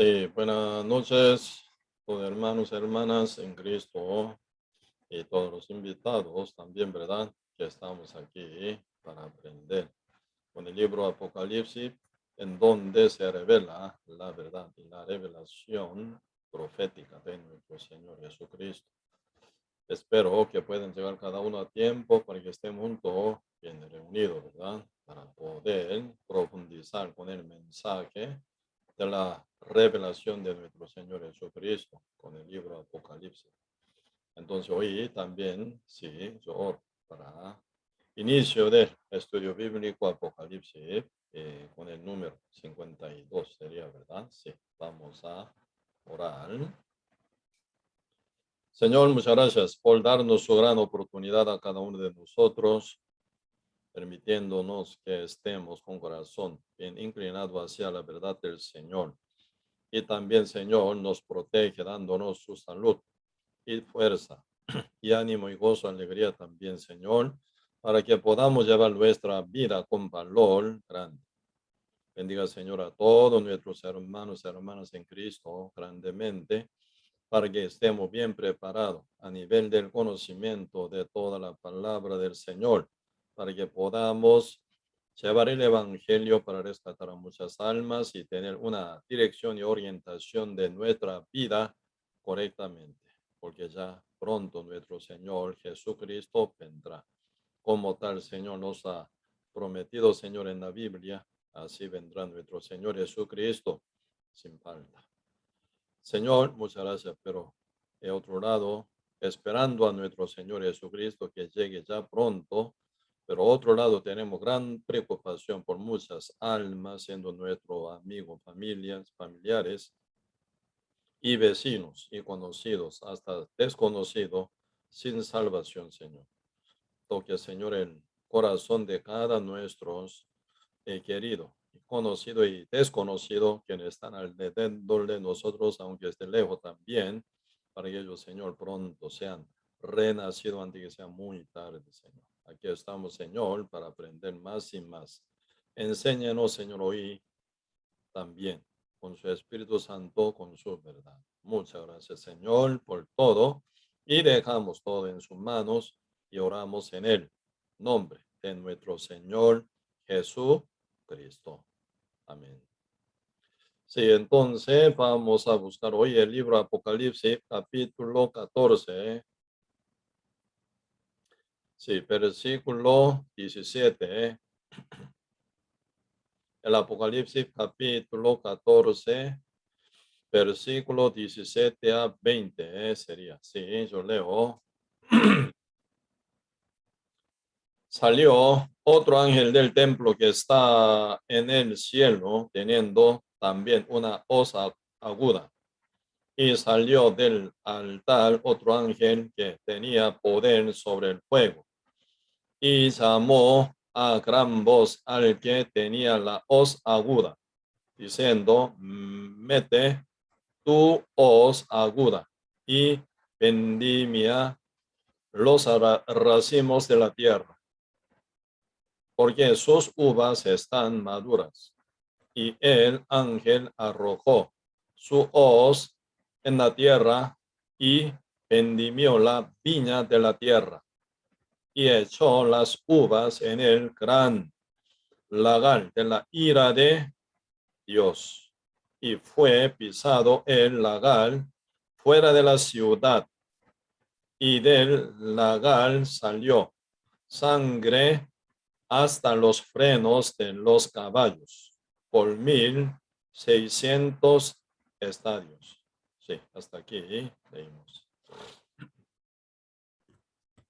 Sí, buenas noches, todos hermanos y hermanas en Cristo y todos los invitados también, ¿verdad? Que estamos aquí para aprender con el libro Apocalipsis, en donde se revela la verdad y la revelación profética de nuestro Señor Jesucristo. Espero que puedan llegar cada uno a tiempo para que estén juntos, bien reunidos, ¿verdad? Para poder profundizar con el mensaje de la revelación de nuestro Señor Jesucristo con el libro Apocalipsis. Entonces hoy también, sí, yo oro para inicio del estudio bíblico Apocalipsis con el número 52 sería, ¿verdad? Sí, vamos a orar. Señor, muchas gracias por darnos su gran oportunidad a cada uno de nosotros, permitiéndonos que estemos con corazón bien inclinado hacia la verdad del Señor. Y también, Señor, nos protege dándonos su salud y fuerza y ánimo y gozo, alegría también, Señor, para que podamos llevar nuestra vida con valor grande. Bendiga, Señor, a todos nuestros hermanos y hermanas en Cristo grandemente, para que estemos bien preparados a nivel del conocimiento de toda la palabra del Señor, para que podamos llevar el Evangelio para rescatar a muchas almas y tener una dirección y orientación de nuestra vida correctamente, porque ya pronto nuestro Señor Jesucristo vendrá. Como tal, Señor nos ha prometido, Señor, en la Biblia, así vendrá nuestro Señor Jesucristo sin falta. Señor, muchas gracias, pero de otro lado, esperando a nuestro Señor Jesucristo que llegue ya pronto, pero otro lado tenemos gran preocupación por muchas almas, siendo nuestros amigos, familiares y vecinos y conocidos, hasta desconocidos, sin salvación, Señor. Toque, Señor, el corazón de cada nuestros querido, conocido y desconocido, quienes están alrededor de nosotros, aunque esté lejos también, para que ellos, Señor, pronto sean renacidos antes que sea muy tarde, Señor. Aquí estamos, Señor, para aprender más y más. Enséñanos, Señor, hoy también, con su Espíritu Santo, con su verdad. Muchas gracias, Señor, por todo, y dejamos todo en sus manos y oramos en el nombre de nuestro Señor Jesucristo. Amén. Sí, entonces vamos a buscar hoy el libro Apocalipsis, capítulo 14. Sí, versículo 17. El Apocalipsis, capítulo 14, versículo 17 a 20. Sería, sí, yo leo. Salió otro ángel del templo que está en el cielo, teniendo también una hoz aguda. Y salió del altar otro ángel que tenía poder sobre el fuego. Y llamó a gran voz al que tenía la hoz aguda, diciendo: mete tu hoz aguda y vendimia los racimos de la tierra, porque sus uvas están maduras. Y el ángel arrojó su hoz en la tierra y vendimió la viña de la tierra y echó las uvas en el gran lagar de la ira de Dios. Y fue pisado el lagar fuera de la ciudad, y del lagar salió sangre hasta los frenos de los caballos, por 1,600 estadios. Sí, hasta aquí leímos.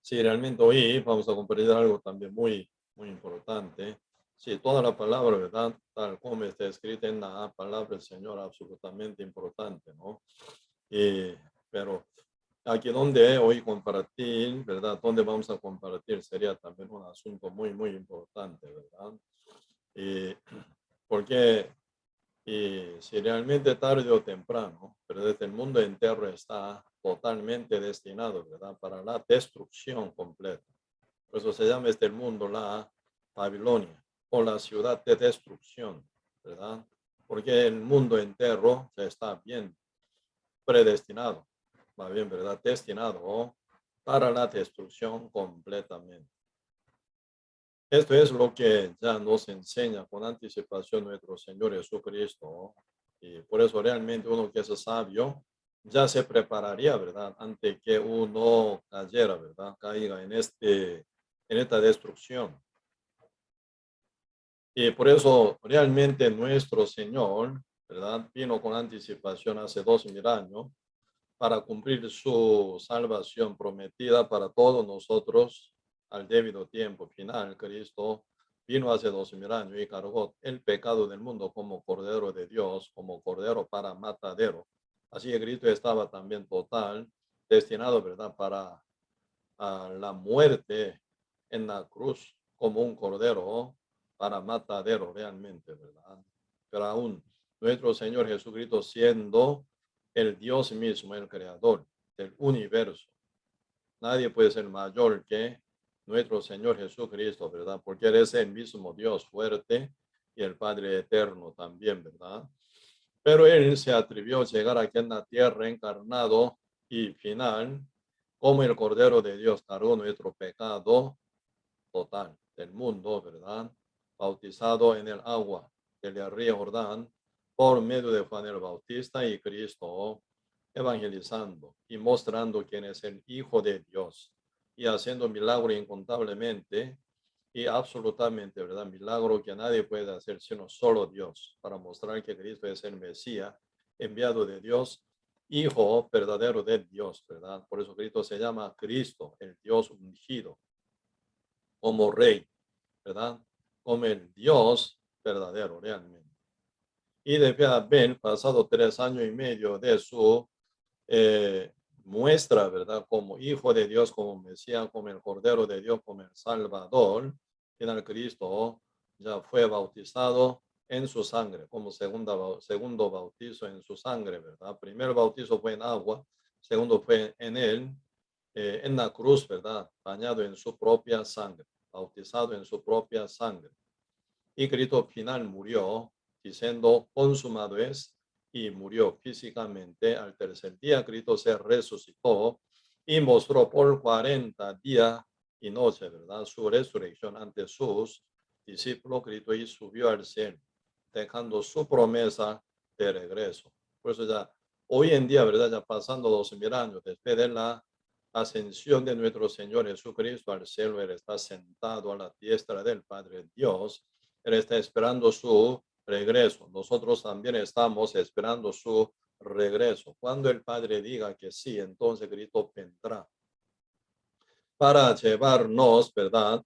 Sí, realmente hoy vamos a compartir algo también muy importante. Sí, toda la palabra, ¿verdad? Tal como está escrita en la palabra del Señor, absolutamente importante, ¿no? Pero aquí donde hoy compartir, ¿verdad? Donde vamos a compartir sería también un asunto muy importante, ¿verdad? Porque si realmente tarde o temprano, pero desde el mundo entero está totalmente destinado, ¿verdad? Para la destrucción completa. Por eso se llama este mundo la Babilonia, o la ciudad de destrucción, ¿verdad? porque el mundo entero ya está bien predestinado, más bien, ¿verdad? Destinado para la destrucción completamente. Esto es lo que ya nos enseña con anticipación nuestro Señor Jesucristo. Y por eso realmente uno que es sabio ya se prepararía, ¿verdad? Antes que uno cayera, ¿verdad? Caiga en esta destrucción. Y por eso realmente nuestro Señor, ¿verdad? Vino con anticipación hace 2000 años para cumplir su salvación prometida para todos nosotros al debido tiempo final. Cristo vino hace 2000 años y cargó el pecado del mundo como Cordero de Dios, como Cordero para matadero. Así que Cristo estaba también total, destinado, ¿verdad?, para la muerte en la cruz como un Cordero para matadero realmente, ¿verdad? Pero aún nuestro Señor Jesucristo siendo el Dios mismo, el creador del universo. Nadie puede ser mayor que nuestro Señor Jesucristo, ¿verdad? Porque Él es el mismo Dios fuerte y el Padre eterno también, ¿verdad? Pero Él se atrevió a llegar aquí en la tierra encarnado y final, como el Cordero de Dios cargó nuestro pecado total del mundo, ¿verdad? Bautizado en el agua del río Jordán por medio de Juan el Bautista y Cristo, evangelizando y mostrando quién es el Hijo de Dios y haciendo milagro incontablemente y absolutamente, ¿verdad? Milagro que nadie puede hacer sino solo Dios, para mostrar que Cristo es el Mesías, enviado de Dios, Hijo verdadero de Dios, ¿verdad? Por eso Cristo se llama Cristo, el Dios ungido, como Rey, ¿verdad? Como el Dios verdadero realmente. Y después de haber pasado 3 años y medio de su muestra, ¿verdad? Como Hijo de Dios, como Mesías, como el Cordero de Dios, como el Salvador, final Cristo ya fue bautizado en su sangre, como segundo bautizo en su sangre, ¿verdad? Primer bautizo fue en agua, segundo fue en él, en la cruz, ¿verdad? Bañado en su propia sangre, bautizado en su propia sangre. Y Cristo final murió diciendo consumado es, y murió físicamente. Al tercer día Cristo se resucitó y mostró por 40 días y noches, ¿verdad?, su resurrección ante sus discípulos. Cristo y subió al cielo, dejando su promesa de regreso. Por eso ya hoy en día, ¿verdad?, ya pasando 2000 años después de la ascensión de nuestro Señor Jesucristo al cielo, Él está sentado a la diestra del Padre Dios. Él está esperando su regreso. Nosotros también estamos esperando su regreso. Cuando el Padre diga que sí, entonces Cristo vendrá para llevarnos, ¿verdad?,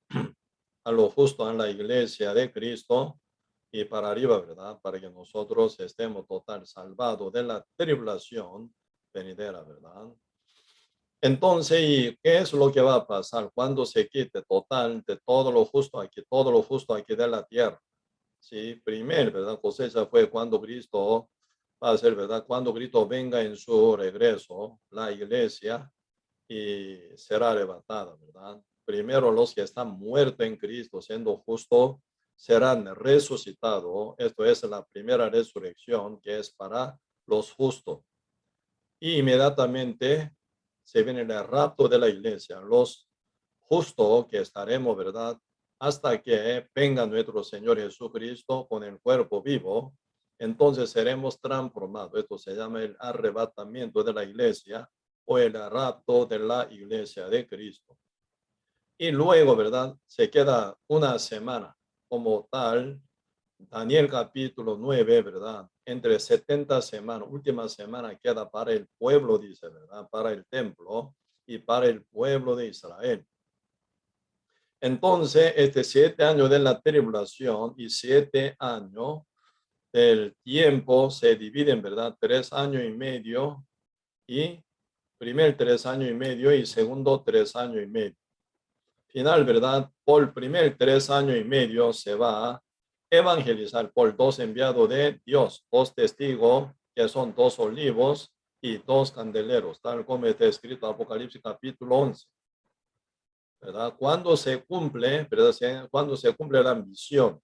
a lo justo, a la iglesia de Cristo y para arriba, ¿verdad?, para que nosotros estemos total salvados de la tribulación venidera, ¿verdad? Entonces, ¿y qué es lo que va a pasar cuando se quite total de todo lo justo aquí de la tierra? Sí, primero, ¿verdad? Cosecha fue cuando Cristo va a ser, ¿verdad? Cuando Cristo venga en su regreso, la iglesia y será arrebatada, ¿verdad? Primero los que están muertos en Cristo, siendo justos, serán resucitados. Esto es la primera resurrección que es para los justos. Y inmediatamente se viene el rapto de la iglesia, los justos que estaremos, ¿verdad?, hasta que venga nuestro Señor Jesucristo con el cuerpo vivo. Entonces seremos transformados. Esto se llama el arrebatamiento de la iglesia o el rapto de la iglesia de Cristo. Y luego, ¿verdad?, se queda una semana como tal. Daniel capítulo 9, ¿verdad? Entre 70 semanas, última semana queda para el pueblo, dice, ¿verdad? Para el templo y para el pueblo de Israel. Entonces, 7 años de la tribulación y 7 años del tiempo se dividen, ¿verdad? 3 años y medio y primer 3 años y medio y segundo 3 años y medio. Final, ¿verdad? Por primer 3 años y medio se va a evangelizar por 2 enviados de Dios, 2 testigos que son 2 olivos y 2 candeleros, tal como está escrito en Apocalipsis capítulo 11. ¿Verdad? Cuando se cumple, ¿verdad? Cuando se cumple la misión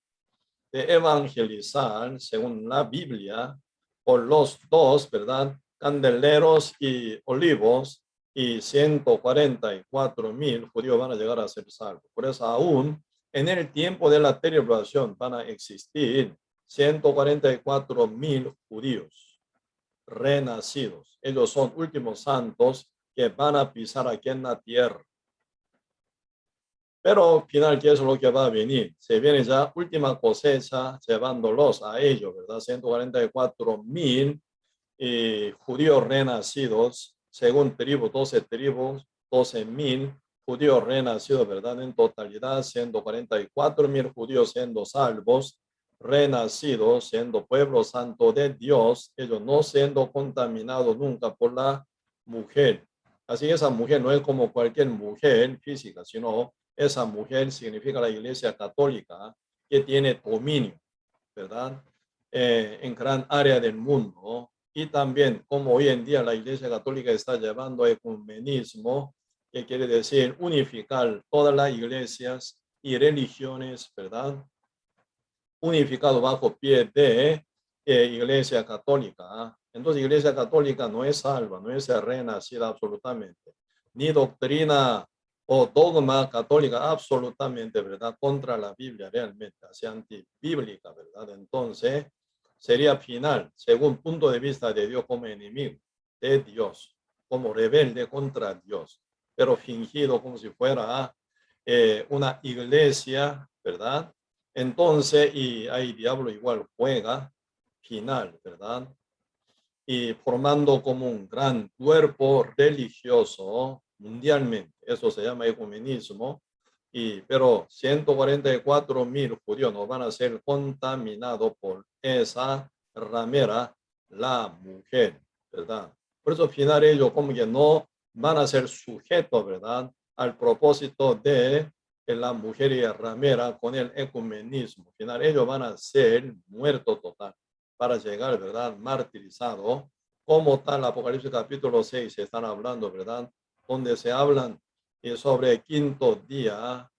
de evangelizar, según la Biblia, por los dos, ¿verdad? Candeleros y olivos, y 144,000 judíos van a llegar a ser salvos. Por eso aún en el tiempo de la tribulación van a existir 144,000 judíos renacidos. Ellos son últimos santos que van a pisar aquí en la tierra. Pero al final, ¿qué es lo que va a venir? Se viene ya última cosecha llevándolos a ellos, ¿verdad? 144,000 judíos renacidos, según tribu, 12 tribus, 12,000 judíos renacidos, ¿verdad? En totalidad, 144,000 judíos siendo salvos, renacidos, siendo pueblo santo de Dios, ellos no siendo contaminados nunca por la mujer. Así que esa mujer no es como cualquier mujer física, sino esa mujer significa la Iglesia Católica que tiene dominio, ¿verdad? En gran área del mundo. Y también como hoy en día la Iglesia Católica está llevando ecumenismo, que quiere decir unificar todas las iglesias y religiones, ¿verdad? Unificado bajo pie de Iglesia Católica. Entonces, Iglesia Católica no es salva, no es renacida absolutamente, ni doctrina o dogma católica absolutamente, ¿verdad? Contra la Biblia realmente, así antibíblica, ¿verdad? Entonces, sería final, según punto de vista de Dios como enemigo de Dios, como rebelde contra Dios, pero fingido como si fuera una iglesia, ¿verdad? Entonces, y ahí diablo igual juega final, ¿verdad? Y formando como un gran cuerpo religioso mundialmente. Eso se llama ecumenismo. Pero 144,000 judíos no van a ser contaminados por esa ramera, la mujer, ¿verdad? Por eso al final ellos como que no van a ser sujetos, ¿verdad? Al propósito de la mujer y la ramera con el ecumenismo. Al final ellos van a ser muertos total para llegar, ¿verdad? Martirizado. Como tal, Apocalipsis capítulo 6 se están hablando, ¿verdad? Donde se hablan sobre el quinto día,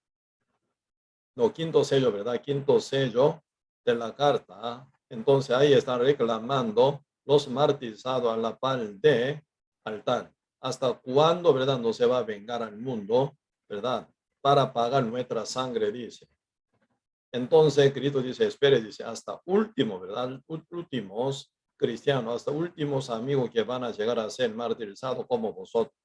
no, quinto sello, ¿verdad? Quinto sello de la carta. Entonces ahí están reclamando los martirizados a la par de altar. ¿Hasta cuándo, verdad? No se va a vengar al mundo, ¿verdad? Para pagar nuestra sangre, dice. Entonces Cristo dice, espere, dice, hasta último, ¿verdad? Últimos cristianos, hasta últimos amigos que van a llegar a ser martirizados como vosotros,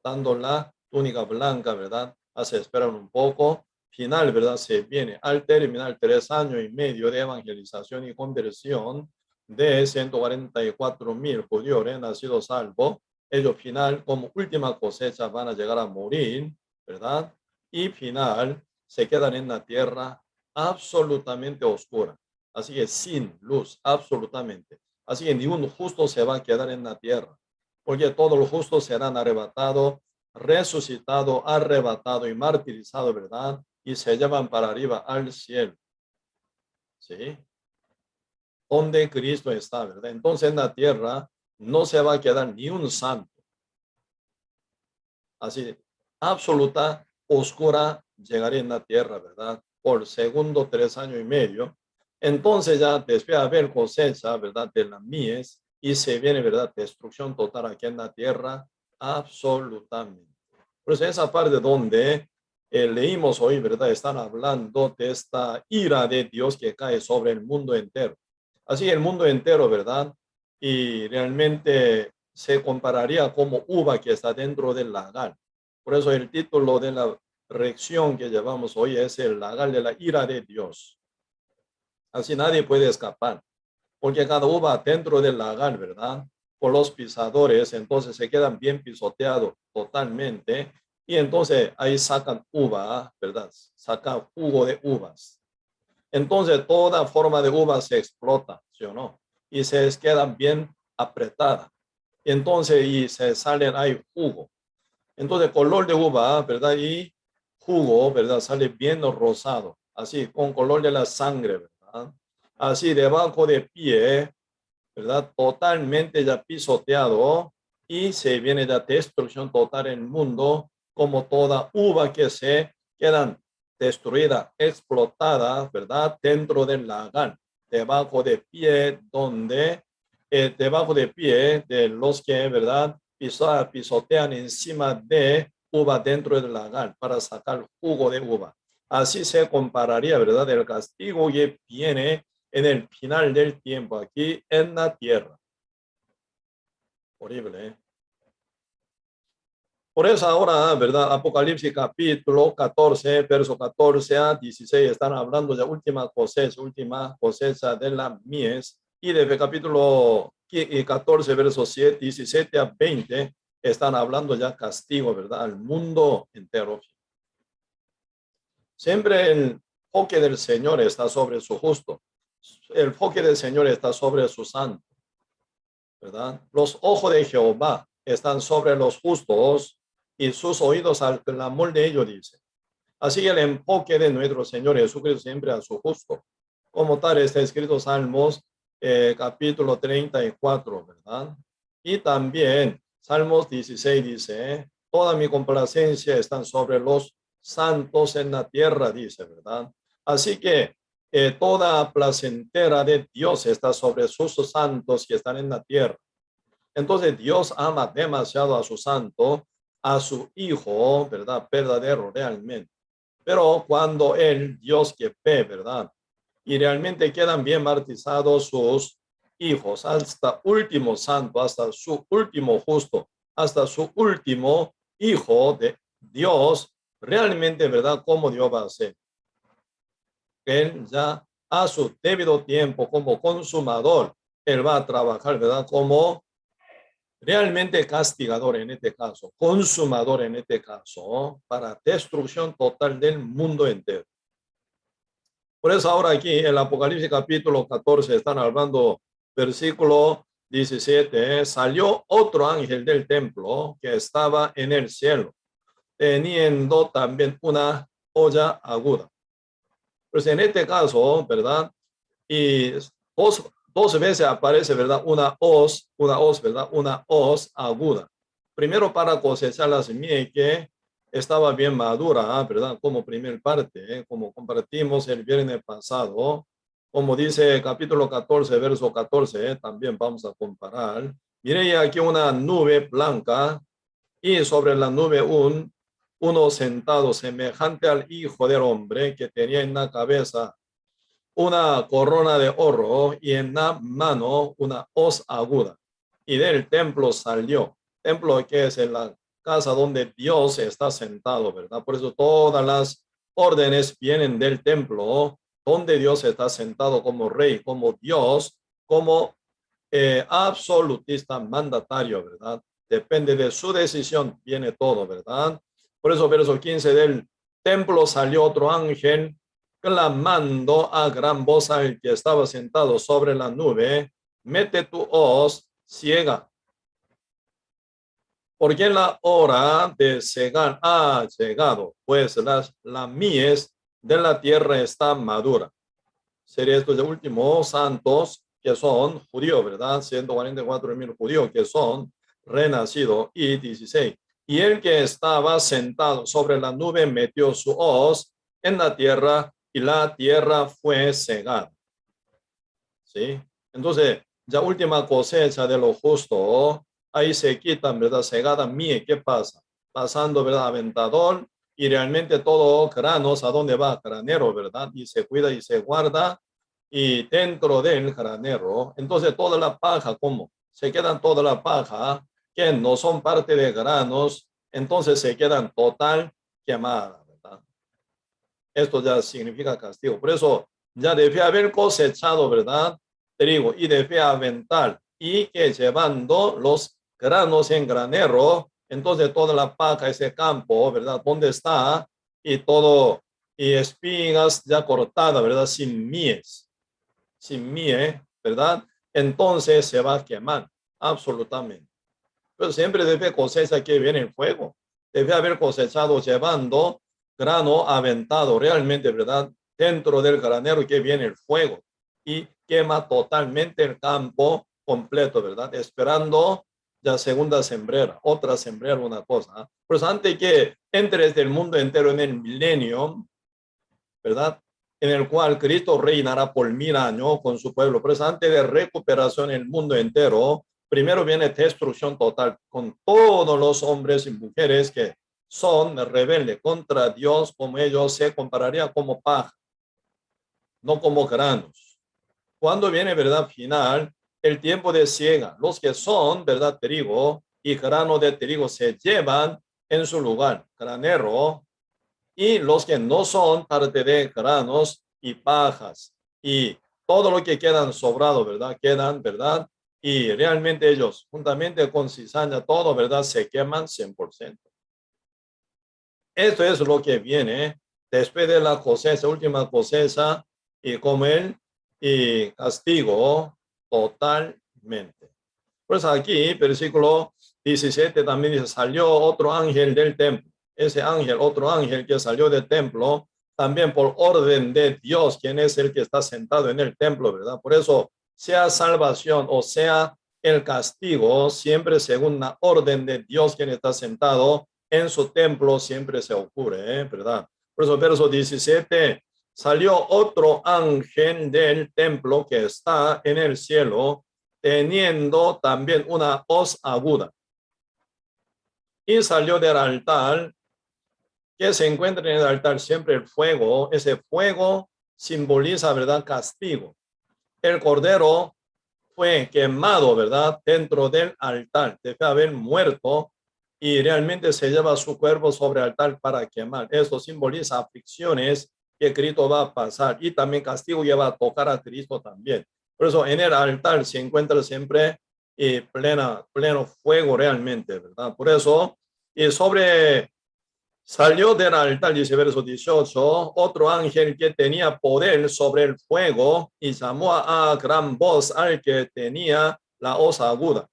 dando la túnica blanca, ¿verdad? Hace esperar un poco. Final, ¿verdad? Se viene al terminar 3 años y medio de evangelización y conversión de 144,000 judíos renacidos salvos. Ellos final, como última cosecha, van a llegar a morir, ¿verdad? Y final, se quedan en la tierra absolutamente oscura. Así que sin luz, absolutamente. Así que ningún justo se va a quedar en la tierra, porque todos los justos serán arrebatados, resucitados, arrebatados y martirizados, ¿verdad? Y se llevan para arriba al cielo. ¿Sí? Donde Cristo está, ¿verdad? Entonces en la tierra no se va a quedar ni un santo. Así, absoluta, oscura, llegaré en la tierra, ¿verdad? Por segundo 3 años y medio. Entonces ya después de haber cosecha, ¿verdad? De la mies, y se viene, ¿verdad? Destrucción total aquí en la tierra, absolutamente. Por eso esa parte donde leímos hoy, ¿verdad? Están hablando de esta ira de Dios que cae sobre el mundo entero. Así el mundo entero, ¿verdad? Y realmente se compararía como uva que está dentro del lagar. Por eso el título de la reacción que llevamos hoy es el lagar de la ira de Dios. Así nadie puede escapar, porque cada uva dentro del lagar, ¿verdad? Por los pisadores, entonces se quedan bien pisoteados totalmente, y entonces ahí sacan uva, ¿verdad? Sacan jugo de uvas. Entonces toda forma de uva se explota, ¿sí o no? Y se quedan bien apretadas. Entonces, y se salen ahí jugo. Entonces, color de uva, ¿verdad? Y jugo, ¿verdad? Sale bien rosado, así, con color de la sangre, ¿verdad? Así, debajo de pie, ¿verdad? Totalmente ya pisoteado, y se viene la destrucción total en el mundo, como toda uva que se quedan destruida, explotada, ¿verdad? Dentro del lagar, debajo de pie, debajo de pie de los que, ¿verdad? Pisotean encima de uva dentro del lagar para sacar jugo de uva. Así se compararía, ¿verdad? El castigo que viene en el final del tiempo aquí en la tierra. Horrible, ¿eh? Por eso ahora, ¿verdad? Apocalipsis capítulo 14, verso 14 a 16, están hablando de última cosecha de la mies. Y desde capítulo 14, verso 7, 17 a 20, están hablando ya castigo, ¿verdad? Al mundo entero. Siempre el enfoque del Señor está sobre su justo. El enfoque del Señor está sobre su santo, ¿verdad? Los ojos de Jehová están sobre los justos y sus oídos al clamor de ellos, dice. Así el enfoque de nuestro Señor Jesucristo siempre a su justo. Como tal está escrito Salmos capítulo 34, ¿verdad? Y también Salmos 16 dice, toda mi complacencia están sobre los santos en la tierra, dice, ¿verdad? Así que toda placentera de Dios está sobre sus santos que están en la tierra. Entonces Dios ama demasiado a su santo, a su hijo, ¿verdad? Verdadero, realmente. Pero cuando el Dios que ve, ¿verdad? Y realmente quedan bien martirizados sus hijos, hasta último santo, hasta su último justo, hasta su último hijo de Dios, realmente, ¿verdad? ¿Cómo Dios va a hacer? Él ya a su debido tiempo como consumador, él va a trabajar, ¿verdad? Como realmente castigador en este caso, consumador en este caso, para destrucción total del mundo entero. Por eso ahora aquí en el Apocalipsis capítulo 14 están hablando versículo 17, salió otro ángel del templo que estaba en el cielo, teniendo también una olla aguda. Pues en este caso, ¿verdad? Y dos veces aparece, ¿verdad? Una hoz, ¿verdad? Una hoz aguda. Primero para cosechar la semilla que estaba bien madura, ¿verdad? Como primer parte, como compartimos el viernes pasado, como dice capítulo 14, verso 14, también vamos a comparar. Mire aquí una nube blanca y sobre la nube uno sentado semejante al Hijo del Hombre que tenía en la cabeza una corona de oro y en la mano una hoz aguda. Y del templo salió. Templo que es en la casa donde Dios está sentado, ¿verdad? Por eso todas las órdenes vienen del templo, donde Dios está sentado como rey, como Dios, como absolutista mandatario, ¿verdad? Depende de su decisión, viene todo, ¿verdad? Por eso, verso 15 del templo salió otro ángel clamando a gran voz al que estaba sentado sobre la nube, mete tu hoz ciega, porque la hora de cegar ha llegado, pues la mies de la tierra está madura. Sería estos de últimos santos que son judíos, ¿verdad? 144,000 judíos que son renacidos. Y 16. Y el que estaba sentado sobre la nube metió su hoz en la tierra y la tierra fue cegada. ¿Sí? Entonces, ya última cosecha de lo justo, ahí se quitan, ¿verdad? Cegada mía, ¿qué pasa? Pasando, ¿verdad? Aventador y realmente todo granos, ¿a dónde va? Granero, ¿verdad? Y se cuida y se guarda y dentro del granero, entonces toda la paja, ¿cómo? Se quedan toda la paja que no son parte de granos, entonces se quedan total quemadas, ¿verdad? Esto ya significa castigo. Por eso ya debe haber cosechado, ¿verdad? Trigo y debe aventar y que llevando los granos en granero, entonces toda la paja, ese campo, ¿verdad? ¿Dónde está? Y todo, y espigas ya cortadas, ¿verdad? Sin mies, ¿verdad? Entonces se va a quemar, absolutamente. Pero siempre debe cosecha que viene el fuego. Debe haber cosechado llevando grano aventado realmente, ¿verdad? Dentro del granero que viene el fuego y quema totalmente el campo completo, ¿verdad? Esperando la segunda sembrera, otra sembrera, una cosa. Pues antes que entre el mundo entero en el milenio, ¿verdad? En el cual Cristo reinará por 1000 años con su pueblo. Pero antes de recuperación en el mundo entero, primero viene destrucción total con todos los hombres y mujeres que son rebeldes contra Dios, como ellos se compararían como paja, no como granos. Cuando viene verdad final, el tiempo de siega, los que son verdad trigo y grano de trigo se llevan en su lugar, granero, y los que no son parte de granos y pajas y todo lo que quedan sobrado, ¿verdad? Quedan, ¿verdad? Y realmente ellos, juntamente con cizaña, todo, ¿verdad? Se queman 100%. Esto es lo que viene después de la cosecha, última cosecha, y comer y castigo totalmente. Pues aquí, versículo 17 también dice, salió otro ángel del templo. Ese ángel, otro ángel que salió del templo, también por orden de Dios, quien es el que está sentado en el templo, ¿verdad? Por eso, sea salvación o sea el castigo, siempre según la orden de Dios, quien está sentado en su templo, siempre se ocurre, ¿verdad? Por eso, verso 17, salió otro ángel del templo que está en el cielo, teniendo también una hoz aguda. Y salió del altar, que se encuentra en el altar siempre el fuego. Ese fuego simboliza, ¿verdad? Castigo. El cordero fue quemado, ¿verdad? Dentro del altar. Debe haber muerto y realmente se lleva su cuerpo sobre el altar para quemar. Esto simboliza aflicciones que Cristo va a pasar y también castigo que va a tocar a Cristo también. Por eso en el altar se encuentra siempre pleno fuego realmente, ¿verdad? Por eso, y salió del altar, dice verso 18, otro ángel que tenía poder sobre el fuego y llamó a gran voz al que tenía la hoz aguda,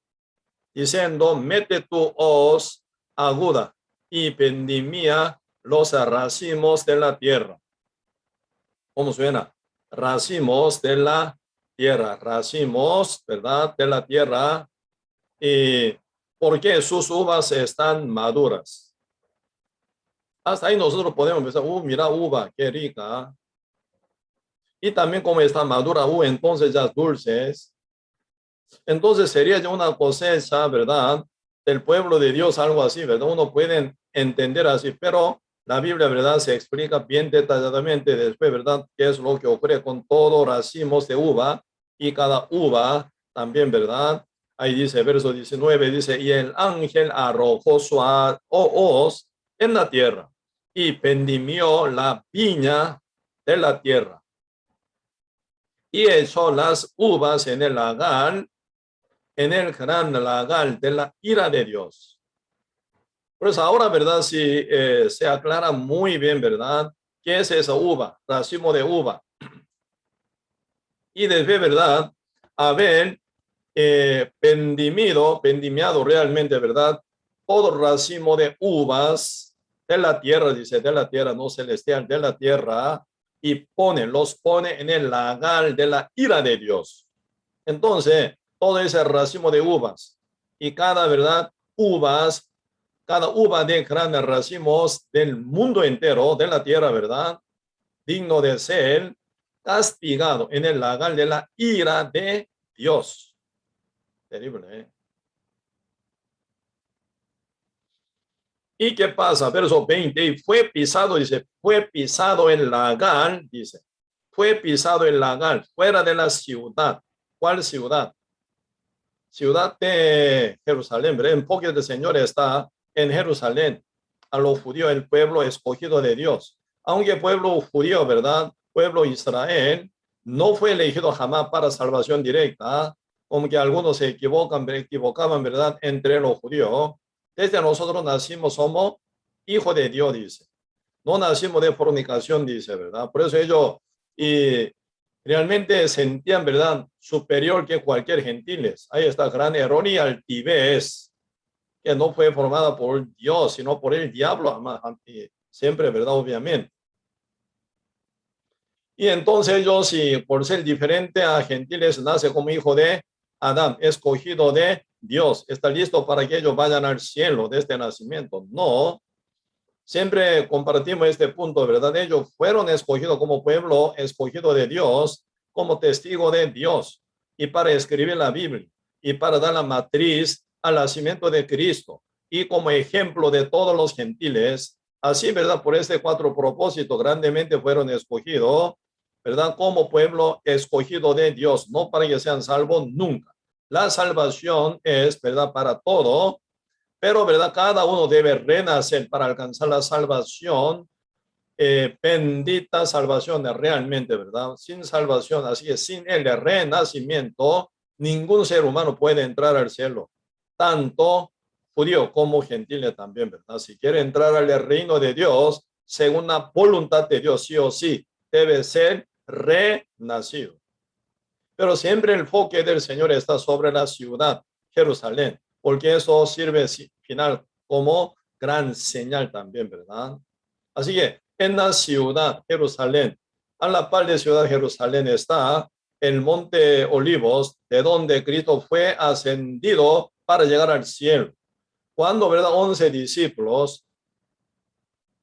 diciendo, mete tu hoz aguda y vendimia los racimos de la tierra. ¿Cómo suena? Racimos de la tierra, racimos, ¿verdad? De la tierra. ¿Y por qué? Sus uvas están maduras. Hasta ahí nosotros podemos pensar, mira uva, qué rica. Y también como está madura uva, entonces ya dulces. Entonces sería ya una cosecha, ¿verdad? Del pueblo de Dios, algo así, ¿verdad? Uno puede entender así, pero la Biblia, ¿verdad? Se explica bien detalladamente después, ¿verdad? ¿Qué es lo que ocurre con todos racimos de uva y cada uva también, ¿verdad? Ahí dice, verso 19, dice, y el ángel arrojó su hoz en la tierra y vendimió la viña de la tierra y echó las uvas en el lagar, en el gran lagar de la ira de Dios. Pues ahora, ¿verdad? Si se aclara muy bien, ¿verdad? ¿Qué es esa uva? Racimo de uva. Y debe, ¿verdad? Haber vendimiado realmente, ¿verdad? Todo racimo de uvas de la tierra, dice, de la tierra, no celestial, de la tierra, y los pone en el lagar de la ira de Dios. Entonces, todo ese racimo de uvas y cada, ¿verdad? Cada uva de grandes racimos del mundo entero, de la tierra, ¿verdad? Digno de ser castigado en el lagar de la ira de Dios. Terrible, ¿eh? ¿Y qué pasa? Verso 20, y fue pisado, dice, fue pisado el lagar, dice, fue pisado el lagar fuera de la ciudad. ¿Cuál ciudad? Ciudad de Jerusalén, ¿verdad? En poco del Señor está en Jerusalén, a los judíos, el pueblo escogido de Dios. Aunque el pueblo judío, ¿verdad? Pueblo Israel, no fue elegido jamás para salvación directa, como que algunos se equivocaban, ¿verdad? Entre los judíos. Desde nosotros nacimos, somos hijos de Dios, dice. No nacimos de fornicación, dice, ¿verdad? Por eso ellos y realmente sentían, ¿verdad? Superior que cualquier gentiles. Ahí está gran error y altivez, que no fue formada por Dios, sino por el diablo, siempre, ¿verdad? Obviamente. Y entonces ellos, si por ser diferente a gentiles, nace como hijo de Adán, escogido de Dios. Está listo para que ellos vayan al cielo de este nacimiento. No, Siempre compartimos este punto, ¿verdad? Ellos fueron escogidos como pueblo escogido de Dios, como testigo de Dios, y para escribir la Biblia, y para dar la matriz al nacimiento de Cristo, y como ejemplo de todos los gentiles. Así, ¿verdad? Por este cuatro propósitos grandemente fueron escogidos, ¿verdad? Como pueblo escogido de Dios, no para que sean salvos nunca. La salvación es, ¿verdad? Para todo, pero, ¿verdad? Cada uno debe renacer para alcanzar la salvación. Bendita salvación realmente, ¿verdad? Sin salvación, así que sin el renacimiento, ningún ser humano puede entrar al cielo. Tanto judío como gentil también, ¿verdad? Si quiere entrar al reino de Dios, según la voluntad de Dios, sí o sí, debe ser renacido. Pero siempre el enfoque del Señor está sobre la ciudad, Jerusalén, porque eso sirve final como gran señal también, ¿verdad? Así que en la ciudad, Jerusalén, a la par de ciudad Jerusalén está el monte Olivos, de donde Cristo fue ascendido para llegar al cielo. Cuando, ¿verdad? 11 discípulos,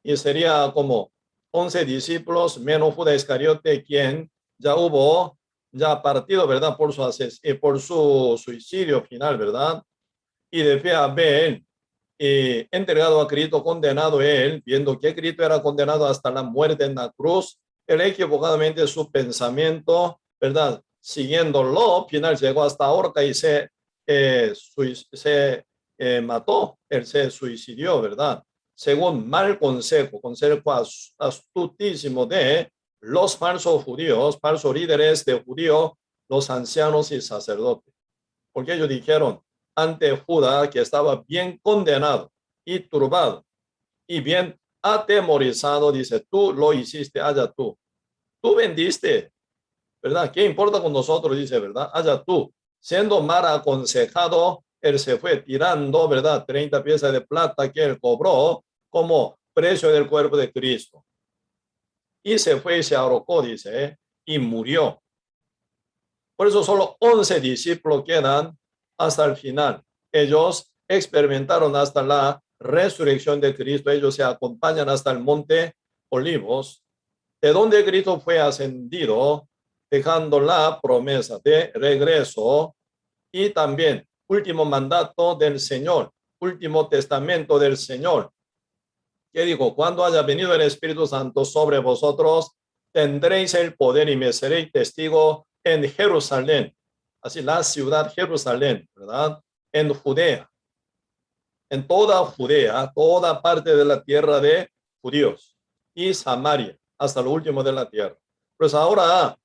y sería como 11 discípulos, menos Judas Iscariote, quien ya hubo, ya partido, ¿verdad? Por su suicidio final, ¿verdad? Y de fe a ver, entregado a Cristo, condenado él, viendo que Cristo era condenado hasta la muerte en la cruz, él equivocadamente su pensamiento, ¿verdad? Siguiéndolo, final llegó hasta horca y se mató, él se suicidió, ¿verdad? Según mal consejo astutísimo de los falsos judíos, falsos líderes de judíos, los ancianos y sacerdotes. Porque ellos dijeron ante Judas que estaba bien condenado y turbado y bien atemorizado, dice, tú lo hiciste, allá tú vendiste, ¿verdad? ¿Qué importa con nosotros? Dice, ¿verdad? Allá tú, siendo mal aconsejado, él se fue tirando, ¿verdad? 30 piezas de plata que él cobró como precio del cuerpo de Cristo. Y se fue y se ahorcó, dice, y murió. Por eso solo 11 discípulos quedan hasta el final. Ellos experimentaron hasta la resurrección de Cristo. Ellos se acompañan hasta el monte Olivos, de donde Cristo fue ascendido, dejando la promesa de regreso y también último mandato del Señor, último testamento del Señor, que dijo, cuando haya venido el Espíritu Santo sobre vosotros, tendréis el poder y me seréis testigo en Jerusalén, así la ciudad Jerusalén, ¿verdad? En Judea, en toda Judea, toda parte de la tierra de judíos y Samaria, hasta lo último de la tierra. Pues ahora,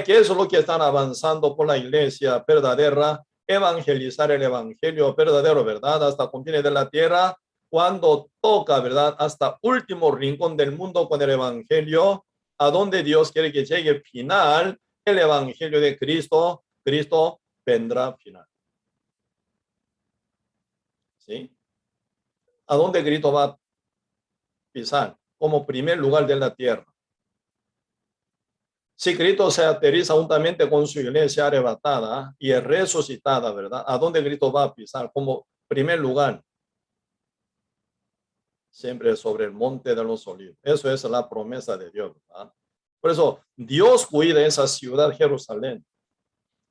¿qué es lo que están avanzando por la iglesia verdadera? Evangelizar el evangelio verdadero, ¿verdad? Hasta confines de la tierra, cuando toca, ¿verdad? Hasta último rincón del mundo con el evangelio, a donde Dios quiere que llegue el final, el evangelio de Cristo, Cristo vendrá final. ¿Sí? ¿A dónde Cristo va a pisar? Como primer lugar de la tierra. Si Cristo se aterriza juntamente con su iglesia arrebatada y resucitada, ¿verdad? ¿A dónde Cristo va a pisar? Como primer lugar, siempre sobre el monte de los olivos. Eso es la promesa de Dios, ¿verdad? Por eso, Dios cuida esa ciudad, Jerusalén.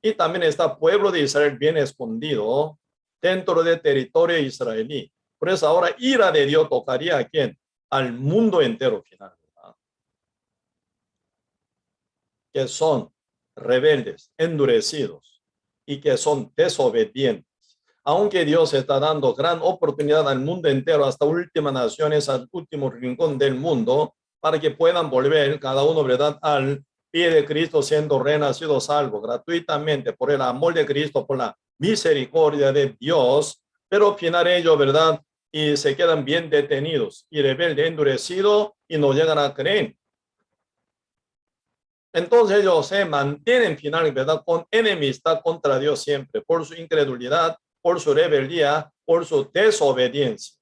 Y también está pueblo de Israel bien escondido dentro del territorio israelí. Por eso ahora ira de Dios tocaría a quién? Al mundo entero final, ¿verdad? Que son rebeldes, endurecidos y que son desobedientes. Aunque Dios está dando gran oportunidad al mundo entero, hasta últimas naciones, al último rincón del mundo, para que puedan volver cada uno, ¿verdad?, al pie de Cristo, siendo renacido salvo gratuitamente por el amor de Cristo, por la misericordia de Dios, pero al final ellos, ¿verdad?, y se quedan bien detenidos y rebeldes, endurecidos y no llegan a creer. Entonces ellos se mantienen finalmente, ¿verdad?, con enemistad contra Dios siempre, por su incredulidad, por su rebeldía, por su desobediencia.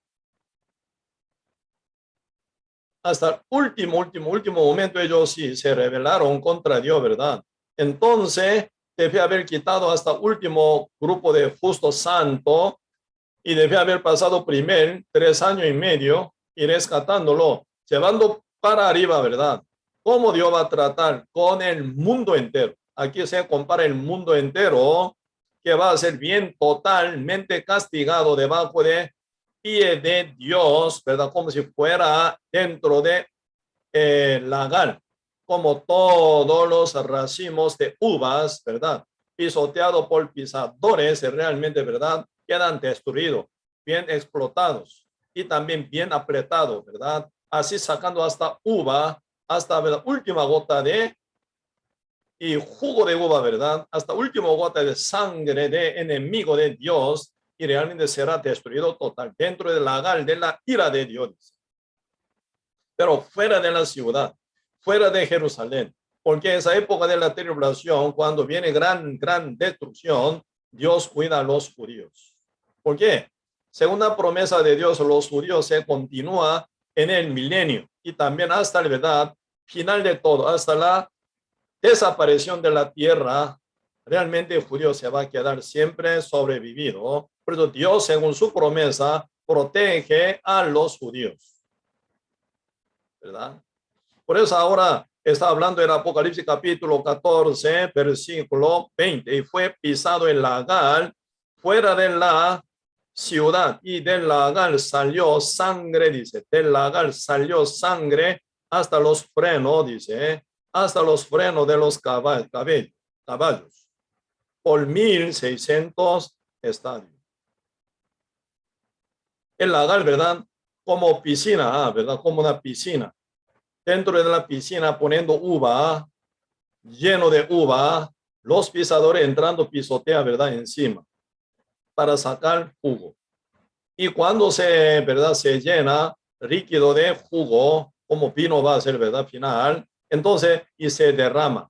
Hasta el último momento ellos sí se rebelaron contra Dios, ¿verdad? Entonces debe haber quitado hasta el último grupo de justos santos y debe haber pasado primero 3 años y medio y rescatándolo, llevando para arriba, ¿verdad? ¿Cómo Dios va a tratar con el mundo entero? Aquí se compara el mundo entero, que va a ser bien totalmente castigado debajo de pie de Dios, ¿verdad? Como si fuera dentro de lagar, como todos los racimos de uvas, ¿verdad? Pisoteado por pisadores, realmente, ¿verdad? Quedan destruidos, bien explotados y también bien apretados, ¿verdad? Así sacando hasta uva, hasta la última gota de y jugo de uva, ¿verdad? Hasta última gota de sangre de enemigo de Dios y realmente será destruido total dentro del lagar de la ira de Dios. Pero fuera de la ciudad, fuera de Jerusalén, porque esa época de la tribulación, cuando viene gran destrucción, Dios cuida a los judíos. ¿Por qué? Según la promesa de Dios, los judíos se continúa en el milenio y también hasta la verdad final de todo, hasta la desaparición de la tierra. Realmente el judío se va a quedar siempre sobrevivido. Por eso Dios, según su promesa, protege a los judíos, ¿verdad? Por eso ahora está hablando en Apocalipsis capítulo 14, versículo 20. Y fue pisado el lagar fuera de la ciudad y del lagar salió sangre, dice. Del lagar salió sangre hasta los frenos, dice. Hasta los frenos de los caballos. Por 1,600 estadios. El lagar, ¿verdad? Como piscina, ¿verdad? Como una piscina. Dentro de la piscina poniendo uva, lleno de uva, los pisadores entrando pisotea, ¿verdad? Encima para sacar jugo. Y cuando ¿verdad? Se llena líquido de jugo, como vino va a ser, ¿verdad? Final, entonces, y se derrama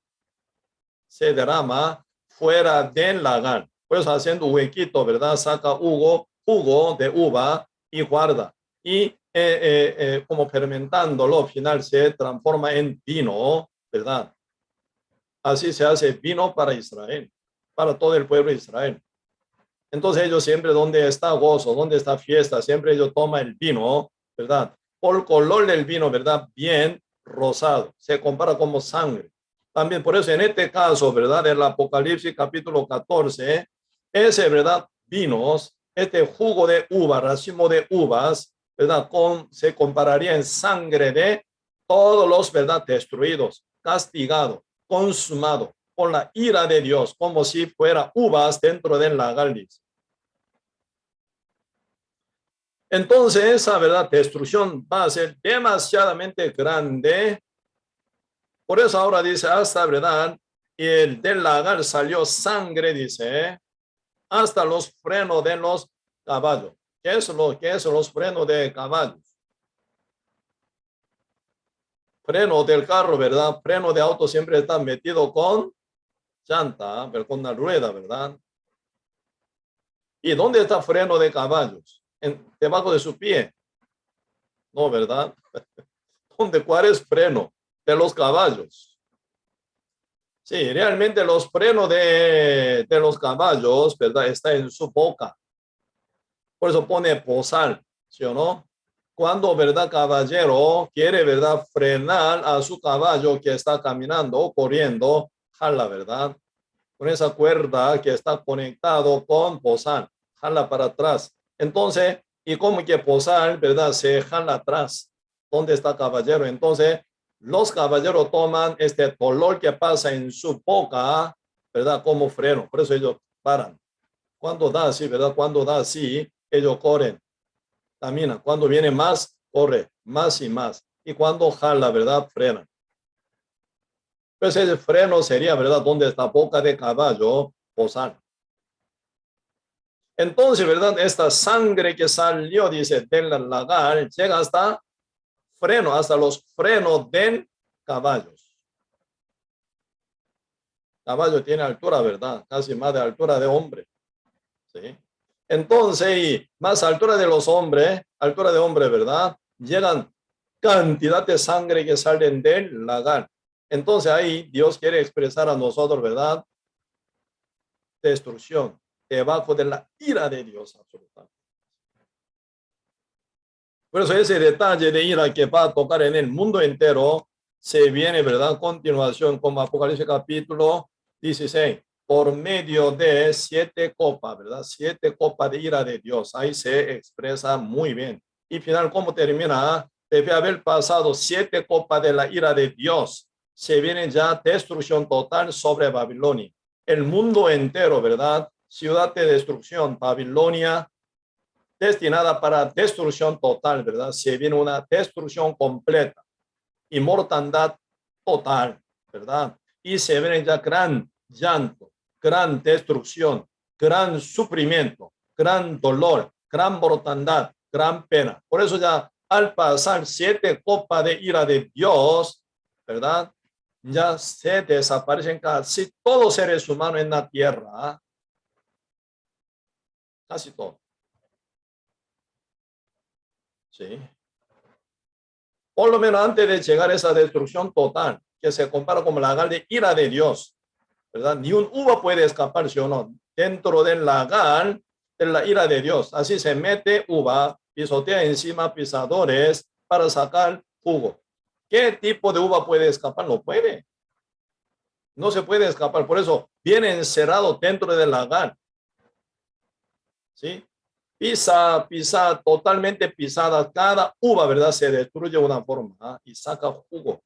fuera del lagar. Pues haciendo huequito, ¿verdad? Saca jugo de uva y guarda. Y como fermentándolo, al final se transforma en vino, ¿verdad? Así se hace vino para Israel, para todo el pueblo de Israel. Entonces ellos siempre, donde está gozo, donde está fiesta, siempre ellos toman el vino, ¿verdad? Por el color del vino, ¿verdad? Bien rosado, se compara como sangre. También por eso en este caso, ¿verdad? En el Apocalipsis capítulo 14, ese, ¿verdad? Vinos, este jugo de uva, racimo de uvas, ¿verdad? Se compararía en sangre de todos los, ¿verdad? Destruidos, castigados, consumados por la ira de Dios, como si fuera uvas dentro del lagar. Entonces esa, ¿verdad? Destrucción va a ser demasiadamente grande. Por eso ahora dice, hasta, ¿verdad? Y el del lagar salió sangre, dice, hasta los frenos de los caballos. ¿Qué es los frenos de caballos? Freno del carro, ¿verdad? Freno de auto siempre está metido con llanta, pero con una rueda, ¿verdad? ¿Y dónde está freno de caballos? Debajo de su pie. No, ¿verdad? ¿Cuál es freno? De los caballos. Sí, realmente los frenos de los caballos, ¿verdad? Está en su boca. Por eso pone posar, ¿sí o no? Cuando, ¿verdad? Caballero quiere, ¿verdad? Frenar a su caballo que está caminando o corriendo, jala, ¿verdad? Con esa cuerda que está conectado con posar, jala para atrás. Entonces, y como que posar, ¿verdad? Se jala atrás. ¿Dónde está caballero? Entonces, los caballeros toman este dolor que pasa en su boca, ¿verdad? Como freno. Por eso ellos paran. Cuando da así, ¿verdad? Cuando da así, ellos corren, caminan. Cuando viene más, corre más y más. Y cuando jala, ¿verdad? Frena. Pues ese freno sería, ¿verdad? Donde está boca de caballo, posar. Entonces, ¿verdad? Esta sangre que salió, dice, del lagar, llega hasta freno, hasta los frenos del caballos. Caballo tiene altura, ¿verdad? Casi más de altura de hombre. ¿Sí? Entonces, y más altura de los hombres, altura de hombre, ¿verdad? Llegan cantidad de sangre que salen del lagar. Entonces ahí Dios quiere expresar a nosotros, ¿verdad? Destrucción, debajo de la ira de Dios, absolutamente. Por eso ese detalle de ira que va a tocar en el mundo entero se viene, ¿verdad? A continuación, como Apocalipsis capítulo 16, por medio de 7 copas, ¿verdad? 7 copas de ira de Dios. Ahí se expresa muy bien. Y final, ¿cómo termina? Debe haber pasado 7 copas de la ira de Dios. Se viene ya destrucción total sobre Babilonia. El mundo entero, ¿verdad? Ciudad de destrucción, Babilonia, destinada para destrucción total, ¿verdad? Se viene una destrucción completa y mortandad total, ¿verdad? Y se viene ya gran llanto, gran destrucción, gran sufrimiento, gran dolor, gran mortandad, gran pena. Por eso ya al pasar 7 copas de ira de Dios, ¿verdad? Ya se desaparecen casi todos los seres humanos en la tierra, casi todos. Sí. Por lo menos antes de llegar a esa destrucción total, que se compara como la de ira de Dios, ¿verdad? Ni un uva puede escapar, ¿sí o no? Dentro del lagar de la ira de Dios. Así se mete uva, pisotea encima pisadores para sacar jugo. ¿Qué tipo de uva puede escapar? No puede. No se puede escapar. Por eso viene encerrado dentro del lagar. ¿Sí? Pisa, totalmente pisada. Cada uva, ¿verdad? Se destruye de una forma, ¿ah? Y saca jugo.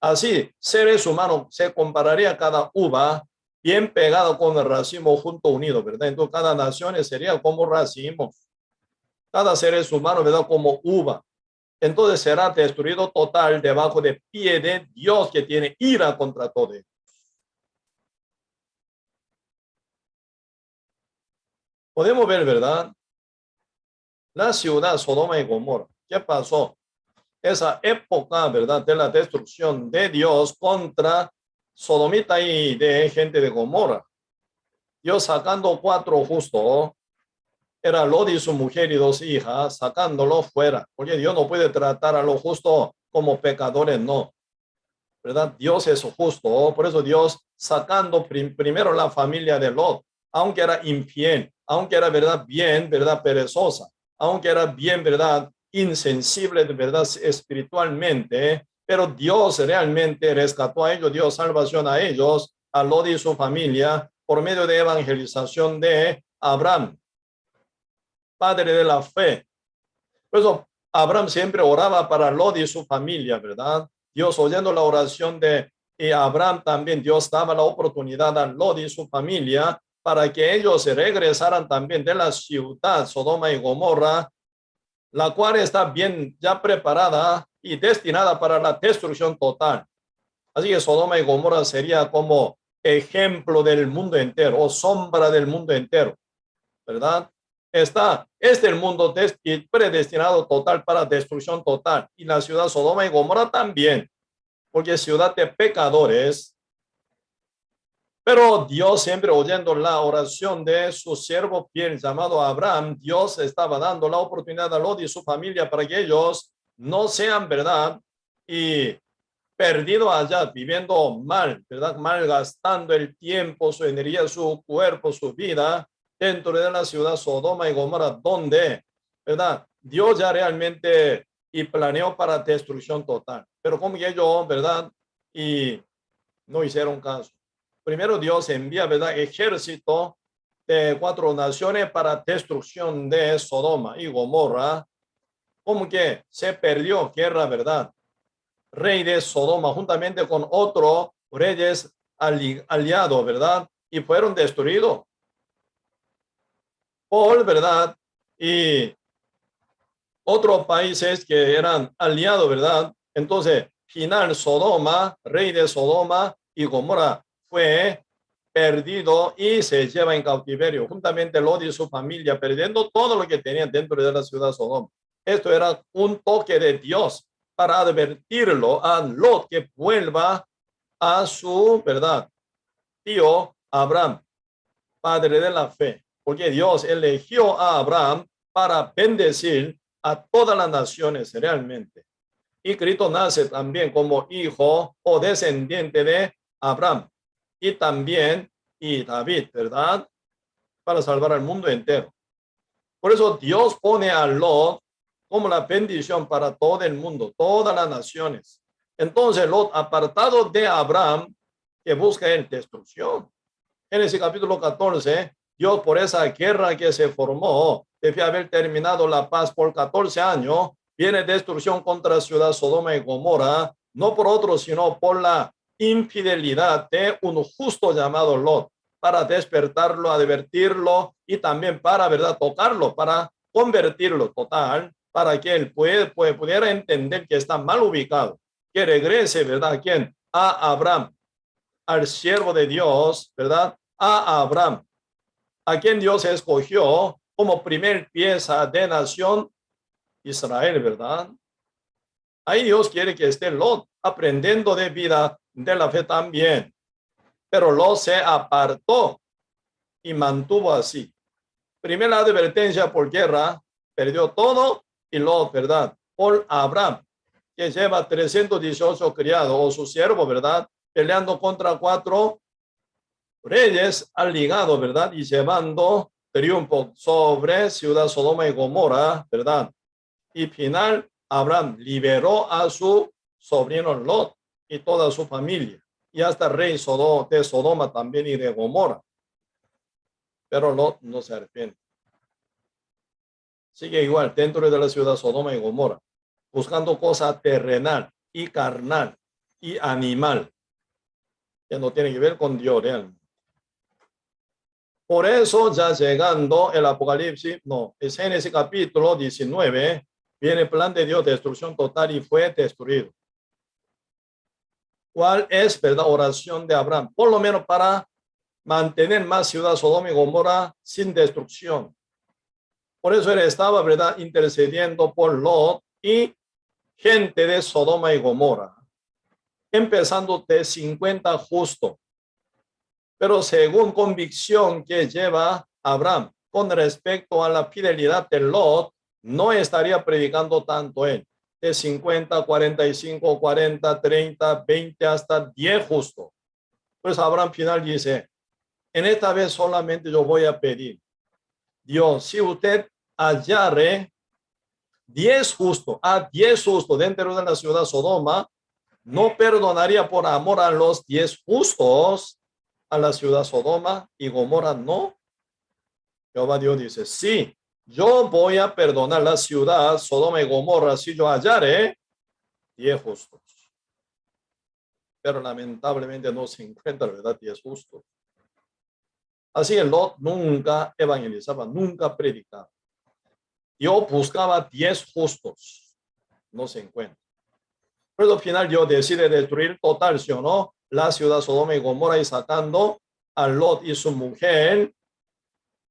Así, seres humanos se compararía a cada uva bien pegado con el racimo junto unido, ¿verdad? Entonces, cada nación sería como racimo. Cada ser humano, ¿verdad? Como uva. Entonces, será destruido total debajo de pie de Dios que tiene ira contra todo. Podemos ver, ¿verdad? La ciudad Sodoma y Gomorra. ¿Qué pasó? Esa época, ¿verdad? De la destrucción de Dios contra Sodomita y de gente de Gomorra. Dios sacando 4 justos, era Lot y su mujer y 2 hijas, sacándolo fuera, porque Dios no puede tratar a los justos como pecadores, no, ¿verdad? Dios es justo, por eso Dios sacando primero la familia de Lot, aunque era infiel, aunque era, ¿verdad? Bien, ¿verdad? Perezosa, aunque era bien, ¿verdad? Insensible, ¿verdad? Espiritualmente, pero Dios realmente rescató a ellos, dio salvación a ellos, a Lot y su familia, por medio de evangelización de Abraham, padre de la fe. Por eso Abraham siempre oraba para Lot y su familia, ¿verdad? Dios oyendo la oración de Abraham también, Dios daba la oportunidad a Lot y su familia para que ellos se regresaran también de la ciudad Sodoma y Gomorra, la cual está bien ya preparada y destinada para la destrucción total. Así que Sodoma y Gomorra sería como ejemplo del mundo entero o sombra del mundo entero, ¿verdad? Este el mundo predestinado total para destrucción total. Y la ciudad Sodoma y Gomorra también, porque es ciudad de pecadores. Pero Dios, siempre oyendo la oración de su siervo fiel llamado Abraham, Dios estaba dando la oportunidad a Lot y su familia para que ellos no sean, ¿verdad? Y perdido allá, viviendo mal, ¿verdad? Malgastando el tiempo, su energía, su cuerpo, su vida dentro de la ciudad Sodoma y Gomorra, donde, ¿verdad? Dios ya realmente y planeó para destrucción total. Pero como que ellos, ¿verdad? Y no hicieron caso. Primero Dios envía, ¿verdad? Ejército de 4 naciones para destrucción de Sodoma y Gomorra. Como que se perdió guerra, ¿verdad? Rey de Sodoma, juntamente con otros reyes aliados, ¿verdad? Y fueron destruidos por, ¿verdad? Y otros países que eran aliados, ¿verdad? Entonces, final Sodoma, rey de Sodoma y Gomorra fue perdido y se lleva en cautiverio, juntamente Lot y su familia, perdiendo todo lo que tenían dentro de la ciudad Sodoma. Esto era un toque de Dios para advertirlo a Lot que vuelva a su, ¿verdad? Tío Abraham, padre de la fe, porque Dios eligió a Abraham para bendecir a todas las naciones realmente. Y Cristo nace también como hijo o descendiente de Abraham y también y David, ¿verdad? Para salvar al mundo entero. Por eso Dios pone a Lot como la bendición para todo el mundo, todas las naciones. Entonces Lot, apartado de Abraham, que busca en destrucción. Génesis capítulo 14, Dios por esa guerra que se formó, debía haber terminado la paz por 14 años, viene destrucción contra la ciudad Sodoma y Gomorra, no por otro, sino por la infidelidad de un justo llamado Lot, para despertarlo, advertirlo y también para, ¿verdad?, tocarlo, para convertirlo total, para que él pudiera entender que está mal ubicado, que regrese, ¿verdad?, ¿a quién? A Abraham, al siervo de Dios, ¿verdad?, a Abraham, a quien Dios escogió como primer pieza de nación Israel, ¿verdad? Ahí Dios quiere que esté Lot aprendiendo de vida de la fe también. Pero Lot se apartó y mantuvo así. Primera advertencia por guerra, perdió todo, y Lot, ¿verdad? Por Abraham, que lleva 318 criados, o su siervo, ¿verdad? Peleando contra 4 reyes al ligado, ¿verdad? Y llevando triunfo sobre ciudad Sodoma y Gomorra, ¿verdad? Y final, Abraham liberó a su sobrino Lot y toda su familia, y hasta rey de Sodoma también y de Gomorra. Pero Lot no se arrepiente. Sigue igual dentro de la ciudad Sodoma y Gomorra, buscando cosa terrenal y carnal y animal, que no tiene que ver con Dios realmente. Por eso, ya llegando el Apocalipsis, no, es Génesis capítulo 19, viene el plan de Dios, destrucción total, y fue destruido. ¿Cuál es, verdad, oración de Abraham? Por lo menos para mantener más ciudad Sodoma y Gomorra sin destrucción. Por eso él estaba, verdad, intercediendo por Lot y gente de Sodoma y Gomorra, empezando de 50 justo. Pero según convicción que lleva Abraham con respecto a la fidelidad de Lot, no estaría predicando tanto él, de 50, 45, 40, 30, 20 hasta 10 justo. Pues Abraham final dice, en esta vez solamente yo voy a pedir, Dios, si usted hallare 10 justos, a 10 justos dentro de la ciudad Sodoma, no perdonaría por amor a los 10 justos a la ciudad Sodoma y Gomorra, no. Jehová Dios dice, sí, yo voy a perdonar la ciudad Sodoma y Gomorra si yo hallare 10 justos. Pero lamentablemente no se encuentra, ¿verdad?, 10 justos. Así que Lot nunca evangelizaba, nunca predicaba. Dios buscaba 10 justos, no se encuentra. Pero al final Dios decide destruir total, ¿sí o no?, la ciudad Sodoma y Gomorra, y sacando a Lot y su mujer,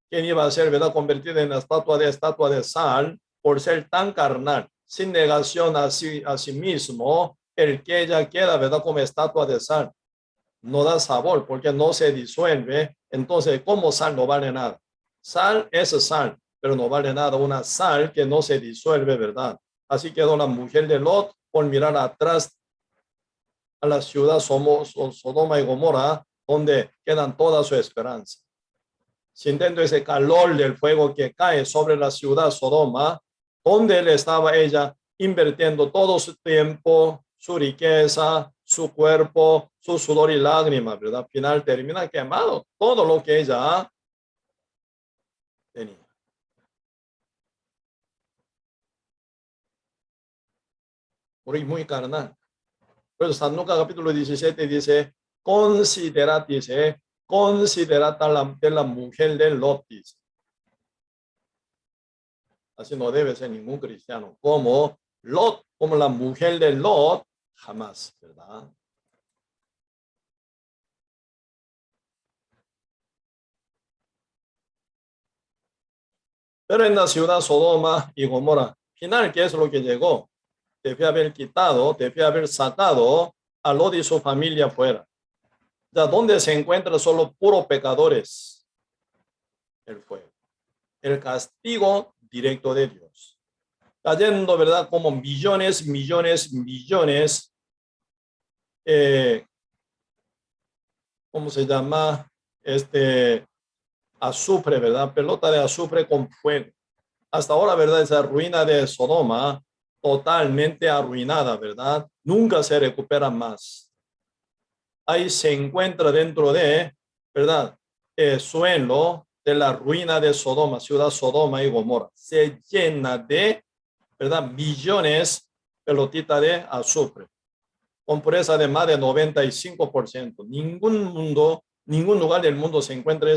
quien iba a ser, ¿verdad?, convertida en la estatua de sal, por ser tan carnal, sin negación a sí mismo, el que ella queda, ¿verdad?, como estatua de sal. No da sabor porque no se disuelve. Entonces, como sal no vale nada. Sal es sal, pero no vale nada una sal que no se disuelve, ¿verdad? Así quedó la mujer de Lot por mirar atrás a la ciudad Sodoma y Gomorra, donde quedan toda su esperanza. Sintiendo ese calor del fuego que cae sobre la ciudad Sodoma, donde él estaba ella invirtiendo todo su tiempo, su riqueza, su cuerpo, su sudor y lágrimas, ¿verdad? Al final termina quemado todo lo que ella tenía. Muy carnal. Pero San Lucas capítulo 17 dice, considerad de la mujer de Lot, dice. Así no debe ser ningún cristiano. Como Lot, como la mujer de Lot, jamás, ¿verdad? Pero en la ciudad Sodoma y Gomorra, final, ¿qué es lo que llegó? Debe haber quitado, debe haber sacado a Lot y su familia fuera. Ya donde se encuentran solo puros pecadores, el fuego, el castigo directo de Dios. Cayendo, ¿verdad?, como millones, ¿cómo se llama? Azufre, ¿verdad? Pelota de azufre con fuego. Hasta ahora, ¿verdad? Esa ruina de Sodoma, totalmente arruinada, ¿verdad? Nunca se recupera más. Ahí se encuentra dentro de, ¿verdad? El suelo de la ruina de Sodoma, ciudad Sodoma y Gomorra. Se llena de, ¿verdad? Millones de pelotitas de azufre, con pureza de más de 95%. Ningún lugar del mundo se encuentra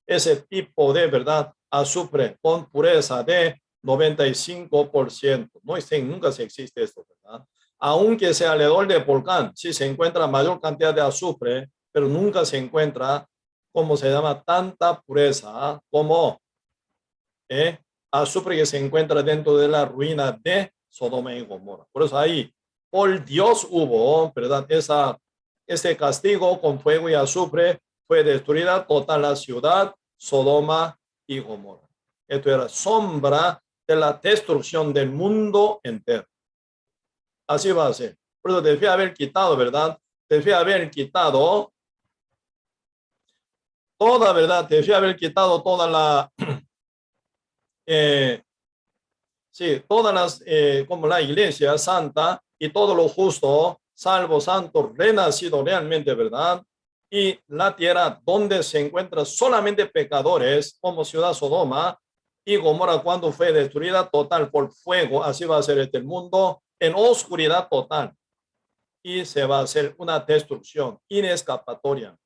ese tipo de, ¿verdad? Azufre con pureza de 95%. No nunca se existe esto, ¿verdad? Aunque sea alrededor del volcán, sí se encuentra mayor cantidad de azufre, pero nunca se encuentra, como se llama, tanta pureza como azufre que se encuentra dentro de la ruina de Sodoma y Gomorra. Por eso ahí, por Dios hubo, ¿verdad? Ese castigo con fuego y azufre, fue destruida toda la ciudad, Sodoma y Gomorra. Esto era sombra de la destrucción del mundo entero. Así va a ser. Por eso debía haber quitado, ¿verdad? Debía haber quitado toda, ¿verdad? Debía haber quitado toda la, sí, todas las, como la iglesia santa y todo lo justo, salvo santo, renacido realmente, ¿verdad? Y la tierra donde se encuentran solamente pecadores, como ciudad Sodoma y Gomorra, cuando fue destruida total por fuego, así va a ser este mundo en oscuridad total. Y se va a hacer una destrucción inescapatoria.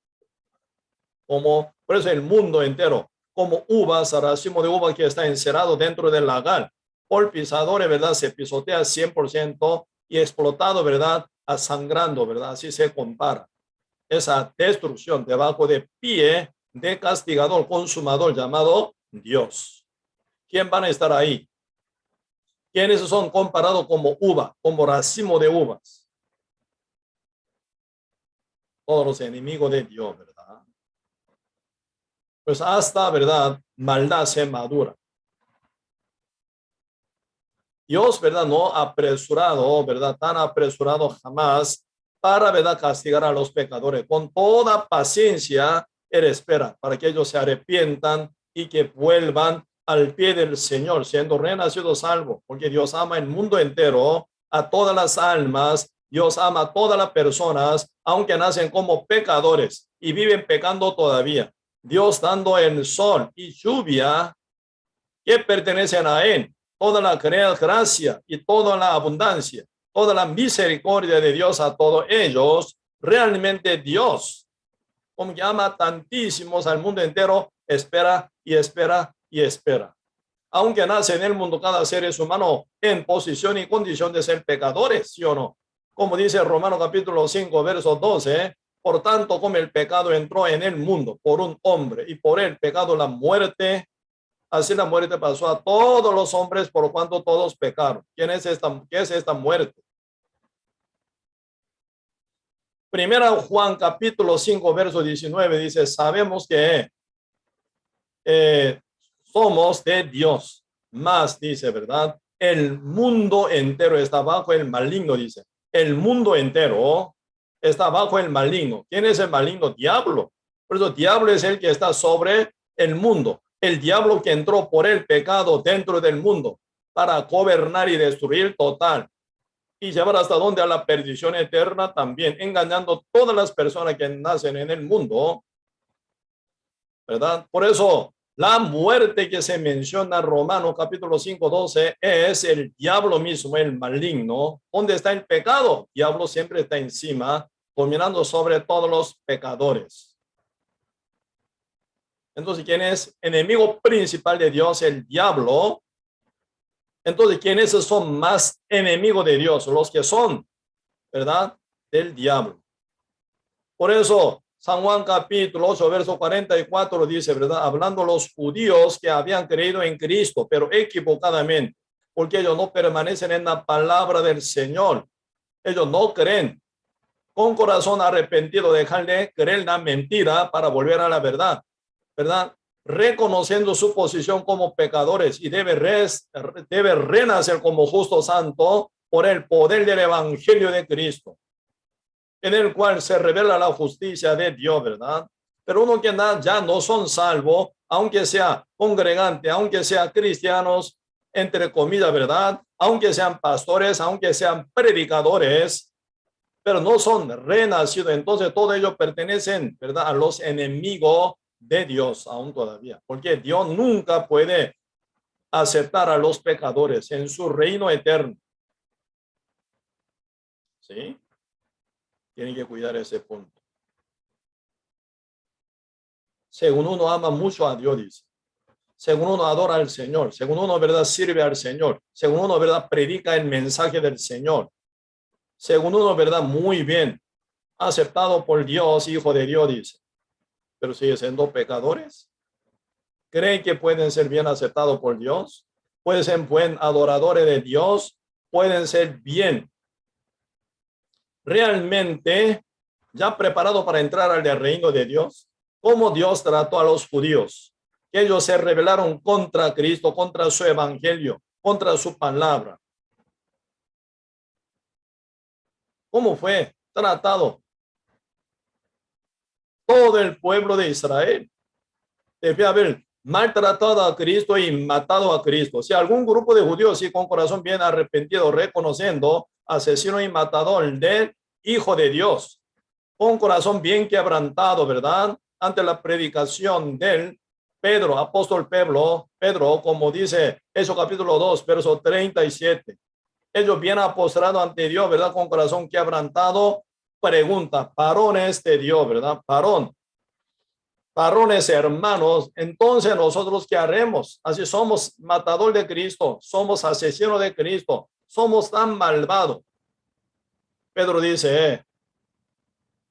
Como, por eso el mundo entero, como uvas, racimo de uva que está encerrado dentro del lagar, por pisadores, ¿verdad? Se pisotea 100% y explotado, ¿verdad? A sangrando, ¿verdad? Así se compara. Esa destrucción debajo de pie de castigador, consumador llamado Dios. ¿Quién van a estar ahí? ¿Quiénes son comparados como uva, como racimo de uvas? Todos los enemigos de Dios, ¿verdad? Pues hasta, ¿verdad? Maldad se madura. Dios, ¿verdad? No apresurado, ¿verdad? Tan apresurado jamás para, ¿verdad? Castigar a los pecadores. Con toda paciencia, Él espera para que ellos se arrepientan y que vuelvan al pie del Señor, siendo renacidos salvos, porque Dios ama el mundo entero, a todas las almas. Dios ama a todas las personas, aunque nacen como pecadores y viven pecando todavía. Dios dando el sol y lluvia que pertenecen a Él, toda la gracia y toda la abundancia, toda la misericordia de Dios a todos ellos. Realmente Dios, como llama tantísimos al mundo entero, espera y espera y espera. Aunque nace en el mundo cada ser humano en posición y condición de ser pecadores, ¿sí o no? Como dice Romanos capítulo 5, verso 12, por tanto, como el pecado entró en el mundo por un hombre y por el pecado la muerte, así la muerte pasó a todos los hombres por cuanto todos pecaron. ¿Qué es esta muerte? Primera Juan capítulo 5, verso 19 dice, sabemos que somos de Dios. Más dice, ¿verdad? El mundo entero está bajo el maligno, dice. El mundo entero está bajo el maligno. ¿Quién es el maligno? Diablo. Por eso diablo es el que está sobre el mundo. El diablo que entró por el pecado dentro del mundo para gobernar y destruir total y llevar hasta donde a la perdición eterna también, engañando todas las personas que nacen en el mundo, ¿verdad? Por eso la muerte que se menciona en Romanos capítulo 5, 12 es el diablo mismo, el maligno. ¿Dónde está el pecado? El diablo siempre está encima, dominando sobre todos los pecadores. Entonces, ¿quién es enemigo principal de Dios? El diablo. Entonces, ¿quiénes son más enemigos de Dios? Los que son, ¿verdad? Del diablo. Por eso, San Juan capítulo 8, verso 44 dice, ¿verdad? Hablando los judíos que habían creído en Cristo, pero equivocadamente, porque ellos no permanecen en la palabra del Señor. Ellos no creen. Con corazón arrepentido, dejar de creer la mentira para volver a la verdad, ¿verdad? Reconociendo su posición como pecadores y debe renacer como justo santo por el poder del evangelio de Cristo, en el cual se revela la justicia de Dios, ¿verdad? Pero uno que ya no son salvos, aunque sea congregante, aunque sea cristianos, entre comillas, ¿verdad? Aunque sean pastores, aunque sean predicadores, pero no son renacidos. Entonces, todos ellos pertenecen, ¿verdad?, a los enemigos de Dios, aún todavía. Porque Dios nunca puede aceptar a los pecadores en su reino eterno. ¿Sí? Tienen que cuidar ese punto. Según uno ama mucho a Dios, dice. Según uno adora al Señor. Según uno, ¿verdad?, sirve al Señor. Según uno, ¿verdad?, predica el mensaje del Señor. Según uno, ¿verdad?, muy bien. Aceptado por Dios, hijo de Dios, dice. Pero sigue siendo pecadores. ¿Creen que pueden ser bien aceptados por Dios? ¿Pueden ser buen adoradores de Dios? ¿Pueden ser bien realmente ya preparados para entrar al reino de Dios? ¿Cómo Dios trató a los judíos? Que ellos se rebelaron contra Cristo, contra su evangelio, contra su palabra. ¿Cómo fue tratado todo el pueblo de Israel? Debe haber maltratado a Cristo y matado a Cristo. Si algún grupo de judíos, sí, con corazón bien arrepentido, reconociendo asesino y matador del Hijo de Dios, con corazón bien quebrantado, ¿verdad?, ante la predicación del Pedro, apóstol Pedro, como dice eso capítulo 2, verso 37. Ellos bien postrado ante Dios, ¿verdad?, con corazón quebrantado, pregunta, varones de Dios, ¿verdad? Varones hermanos, entonces nosotros ¿qué haremos? Así somos matador de Cristo, somos asesino de Cristo, somos tan malvados. Pedro dice,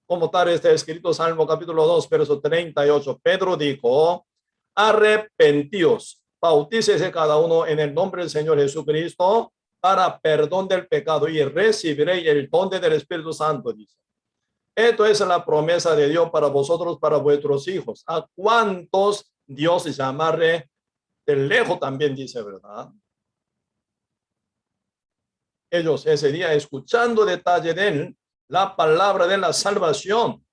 como tal está escrito Salmo capítulo 2, verso 38. Pedro dijo, arrepentíos, bautícese cada uno en el nombre del Señor Jesucristo para perdón del pecado y recibiréis el don del Espíritu Santo, dice. Esto es la promesa de Dios para vosotros, para vuestros hijos. ¿A cuántos Dios llamaré de lejos también dice, ¿verdad? Ellos ese día escuchando detalle de él, la palabra de la salvación,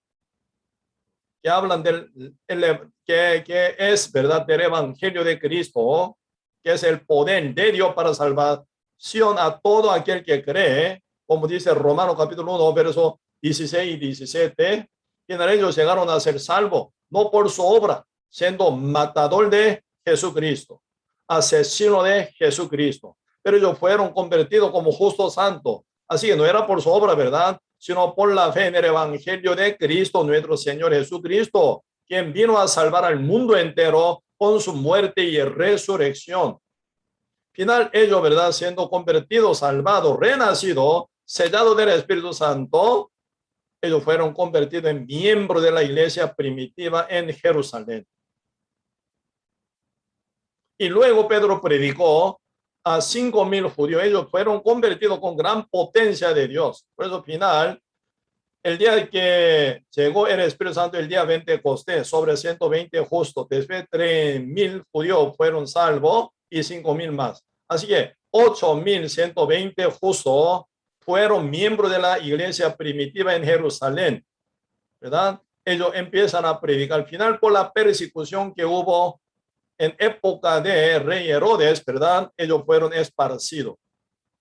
que hablan que es verdad del evangelio de Cristo, que es el poder de Dios para salvación a todo aquel que cree, como dice Romanos capítulo 1, verso 16 y 17, quienes ellos llegaron a ser salvos, no por su obra, siendo matador de Jesucristo, asesino de Jesucristo, pero ellos fueron convertidos como justos santos. Así que no era por su obra, ¿verdad?, sino por la fe en el evangelio de Cristo, nuestro Señor Jesucristo, quien vino a salvar al mundo entero con su muerte y resurrección. Final, ellos, ¿verdad?, siendo convertidos, salvados, renacidos, sellados del Espíritu Santo, ellos fueron convertidos en miembros de la iglesia primitiva en Jerusalén. Y luego Pedro predicó a 5,000 judíos. Ellos fueron convertidos con gran potencia de Dios. Por eso, final, el día que llegó el Espíritu Santo, el día Pentecostés, sobre 120 justos, después 3,000 judíos fueron salvos y 5,000 más. Así que 8,120 justos fueron miembros de la iglesia primitiva en Jerusalén, ¿verdad? Ellos empiezan a predicar. Al final, por la persecución que hubo en época de rey Herodes, ¿verdad?, ellos fueron esparcidos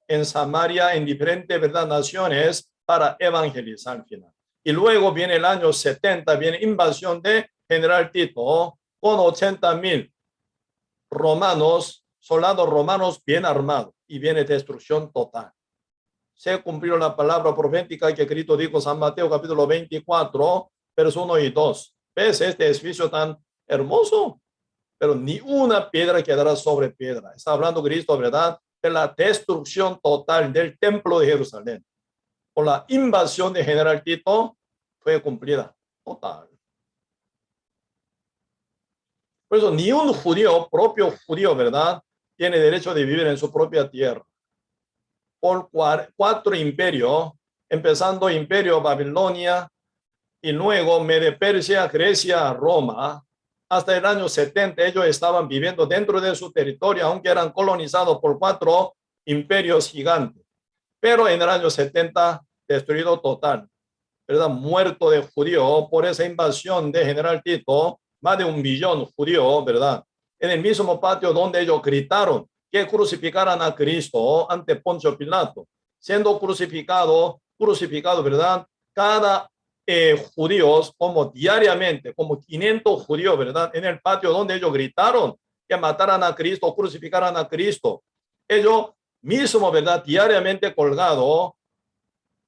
en Samaria, en diferentes, ¿verdad?, naciones para evangelizar al final. Y luego viene el año 70, viene invasión de General Tito con 80,000 romanos, soldados romanos bien armados, y viene destrucción total. Se cumplió la palabra profética que Cristo dijo, San Mateo capítulo 24, versos 1 y 2. ¿Ves este edificio tan hermoso? Pero ni una piedra quedará sobre piedra. Está hablando Cristo, ¿verdad?, de la destrucción total del templo de Jerusalén. Por la invasión de General Tito fue cumplida total. Por eso ni un judío, propio judío, ¿verdad?, tiene derecho de vivir en su propia tierra. Por 4 imperios, empezando imperio Babilonia y luego Media Persia, Grecia, Roma, hasta el año 70 ellos estaban viviendo dentro de su territorio, aunque eran colonizados por 4 imperios gigantes. Pero en el año 70, destruido total, ¿verdad?, muerto de judío por esa invasión de General Tito, más de 1 millón judío, ¿verdad?, en el mismo patio donde ellos gritaron, que crucificaran a Cristo ante Poncio Pilato. Siendo crucificado, ¿verdad? Cada judíos, como diariamente, como 500 judíos, ¿verdad? En el patio donde ellos gritaron que mataran a Cristo, crucificaran a Cristo. Ellos mismos, ¿verdad? Diariamente colgados,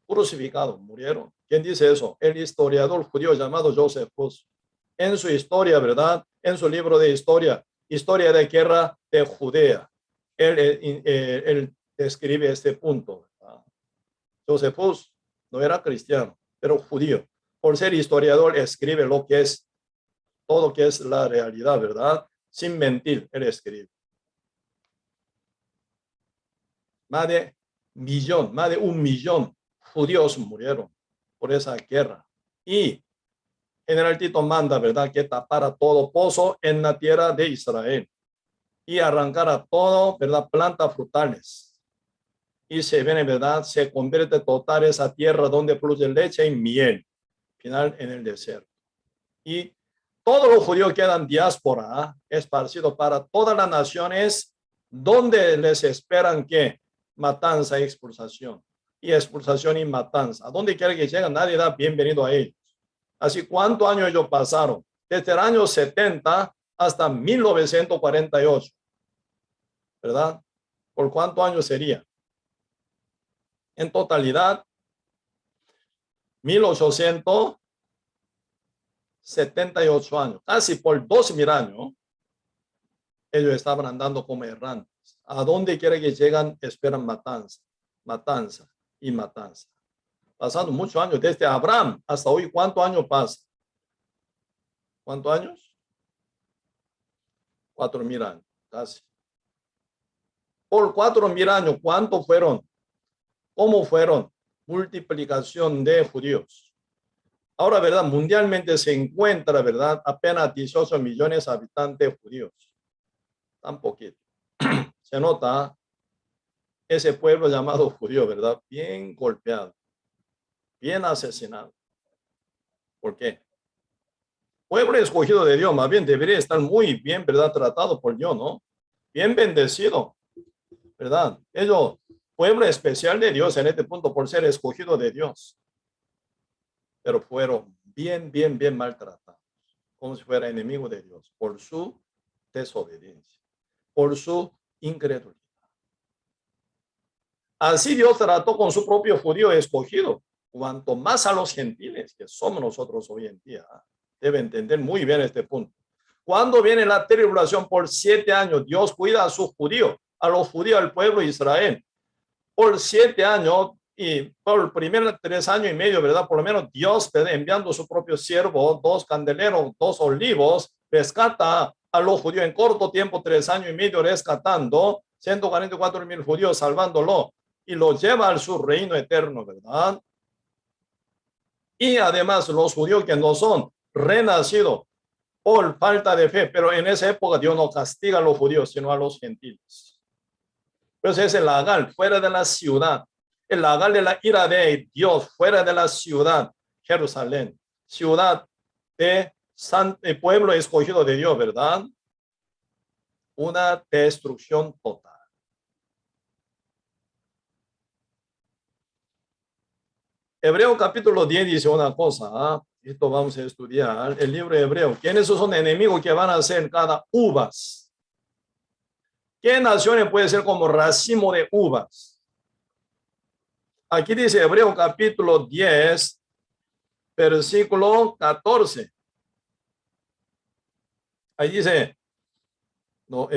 crucificados, murieron. ¿Quién dice eso? El historiador judío llamado Josephus. En su historia, ¿verdad? En su libro de historia, Historia de Guerra de Judea. Él describe este punto. Josephus no era cristiano, pero judío. Por ser historiador, escribe lo que es, todo lo que es la realidad, ¿verdad? Sin mentir, él escribe. Más de un millón judíos murieron por esa guerra. Y General Tito manda, ¿verdad?, que tapara todo pozo en la tierra de Israel y arrancara todo, ¿verdad?, plantas frutales. Y se viene, ¿verdad?, se convierte total esa tierra donde fluye leche y miel, final en el desierto. Y todos los judíos quedan diáspora, esparcidos para todas las naciones, donde les esperan que matanza y expulsación. Y expulsación y matanza. A donde quiera que lleguen, nadie da bienvenido a ellos. Así, ¿cuántos años ellos pasaron? Desde el año 70 hasta 1948. ¿Verdad? ¿Por cuántos años sería? En totalidad, 1878 años. Casi por 2000 años, ellos estaban andando como errantes. A donde quiera que llegan, esperan matanza, matanza y matanza. Pasando muchos años, desde Abraham hasta hoy, ¿cuántos años pasa? ¿Cuántos años? 4000 años, casi. Por 4000 años, ¿cuántos fueron? ¿Cómo fueron? Multiplicación de judíos. Ahora, ¿verdad? Mundialmente se encuentra, ¿verdad?, apenas 18 millones de habitantes judíos. Tan poquito. Se nota ese pueblo llamado judío, ¿verdad? Bien golpeado, bien asesinado. ¿Por qué? Pueblo escogido de Dios, más bien debería estar muy bien, ¿verdad?, tratado por Dios, ¿no? Bien bendecido, ¿verdad? Ellos, pueblo especial de Dios en este punto por ser escogido de Dios. Pero fueron bien maltratados, como si fuera enemigo de Dios, por su desobediencia, por su incredulidad. Así Dios trató con su propio judío escogido, cuanto más a los gentiles, que somos nosotros hoy en día. Debe entender muy bien este punto. Cuando viene la tribulación por 7 años, Dios cuida a sus judíos, a los judíos, al pueblo de Israel. Por 7 años y por los primeros 3 años y medio, ¿verdad? Por lo menos Dios, enviando su propio siervo, 2 candeleros, 2 olivos, rescata a los judíos en corto tiempo, 3 años y medio, rescatando 144,000 judíos, salvándolo, y los lleva al su reino eterno, ¿verdad? Y además los judíos que no son renacidos por falta de fe, pero en esa época Dios no castiga a los judíos, sino a los gentiles. Pues es el lagar fuera de la ciudad, el lagar de la ira de Dios fuera de la ciudad, Jerusalén, ciudad de pueblo escogido de Dios, ¿verdad? Una destrucción total. Hebreo capítulo 10 dice una cosa, esto vamos a estudiar, el libro de Hebreo. ¿Quiénes son enemigos que van a ser cada uvas? ¿Qué naciones puede ser como racimo de uvas? Aquí dice Hebreo capítulo 10, versículo 14. Ahí dice, no,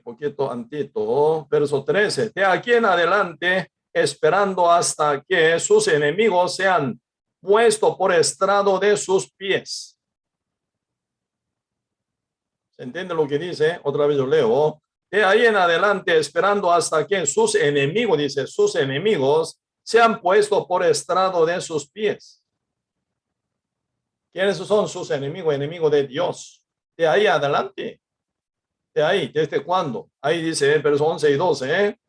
poquito antito, verso 13. De aquí en adelante, esperando hasta que sus enemigos sean puestos por estrado de sus pies. ¿Se entiende lo que dice? Otra vez yo leo. De ahí en adelante, esperando hasta que sus enemigos, dice, sus enemigos sean puestos por estrado de sus pies. ¿Quiénes son sus enemigos? Enemigos de Dios. De ahí adelante. De ahí, ¿desde cuándo? Ahí dice, versos 11 y 12,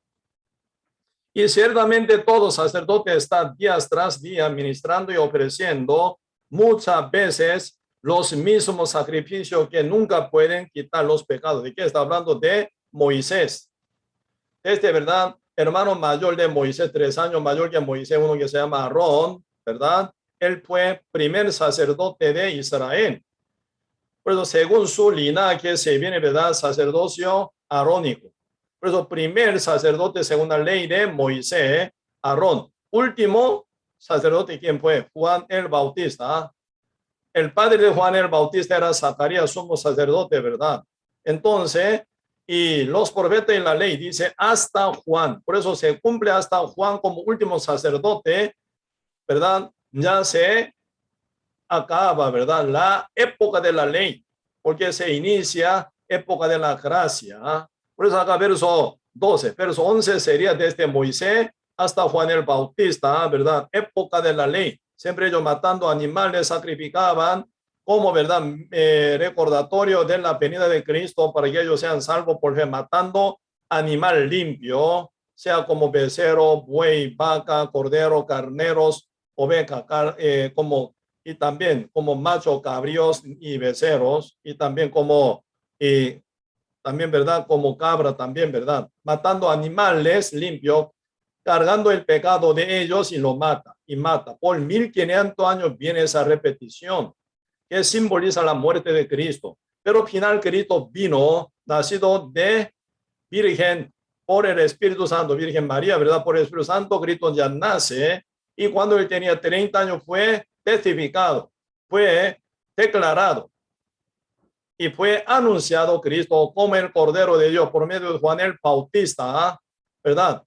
Y ciertamente todo sacerdote está días tras día ministrando y ofreciendo muchas veces los mismos sacrificios que nunca pueden quitar los pecados. ¿De qué está hablando? De Moisés. ¿verdad? Hermano mayor de Moisés, 3 años mayor que Moisés, uno que se llama Aarón, ¿verdad? Él fue primer sacerdote de Israel. Por eso, según su linaje, se viene, ¿verdad? Sacerdocio arónico. Por eso, primer sacerdote según la ley de Moisés, Aarón. Último sacerdote, ¿quién fue? Juan el Bautista. El padre de Juan el Bautista era Zacarías, sumo sacerdote, ¿verdad? Entonces, y los profetas en la ley dice hasta Juan. Por eso se cumple hasta Juan como último sacerdote, ¿verdad? Ya se acaba, ¿verdad? La época de la ley, porque se inicia época de la gracia. ¿Ah? Por eso acá verso 12, verso 11 sería desde Moisés hasta Juan el Bautista, ¿verdad? Época de la ley. Siempre ellos matando animales, sacrificaban como, ¿verdad? Recordatorio de la venida de Cristo para que ellos sean salvos por fe, matando animal limpio, sea como becerro, buey, vaca, cordero, carneros, oveja, como y también como macho, cabríos y becerros, y también como, también, ¿verdad? Como cabra también, ¿verdad? Matando animales limpios, cargando el pecado de ellos y lo mata, y mata. Por 1500 años viene esa repetición, que simboliza la muerte de Cristo. Pero al final Cristo vino, nacido de Virgen por el Espíritu Santo, Virgen María, ¿verdad? Por el Espíritu Santo, Cristo ya nace, y cuando él tenía 30 años fue testificado, fue declarado y fue anunciado Cristo como el Cordero de Dios por medio de Juan el Bautista, ¿verdad?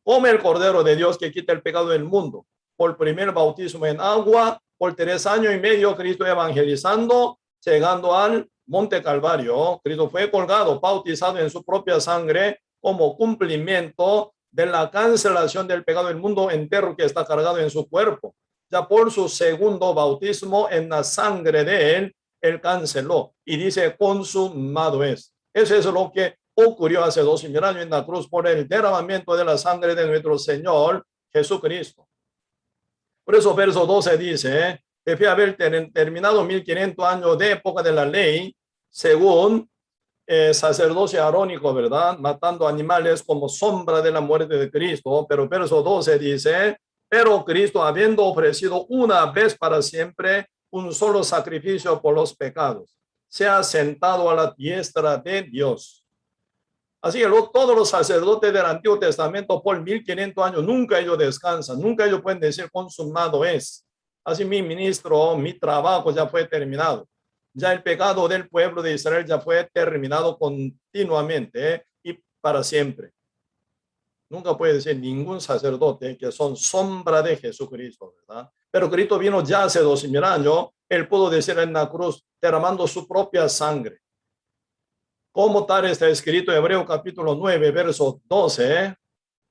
Como el Cordero de Dios que quita el pecado del mundo. Por primer bautismo en agua, por 3 años y medio Cristo evangelizando, llegando al Monte Calvario. Cristo fue colgado, bautizado en su propia sangre como cumplimiento de la cancelación del pecado del mundo entero que está cargado en su cuerpo. Ya por su segundo bautismo en la sangre de él canceló y dice consumado es. Eso es lo que ocurrió hace 2000 años en la cruz por el derramamiento de la sangre de nuestro Señor Jesucristo. Por eso verso 12 dice, debe haber terminado 1500 años de época de la ley, según sacerdocio arónico, ¿verdad? Matando animales como sombra de la muerte de Cristo. Pero verso 12 dice, pero Cristo, habiendo ofrecido una vez para siempre un solo sacrificio por los pecados, se ha sentado a la diestra de Dios. Así que todos los sacerdotes del Antiguo Testamento por 1500 años, nunca ellos descansan, nunca ellos pueden decir consumado es. Así mi ministro, mi trabajo ya fue terminado. Ya el pecado del pueblo de Israel ya fue terminado continuamente y para siempre. Nunca puede decir ningún sacerdote que son sombra de Jesucristo, ¿verdad? Pero Cristo vino ya hace 2000 años, él pudo decir en la cruz, derramando su propia sangre. Como tal está escrito en Hebreo capítulo 9, verso 12,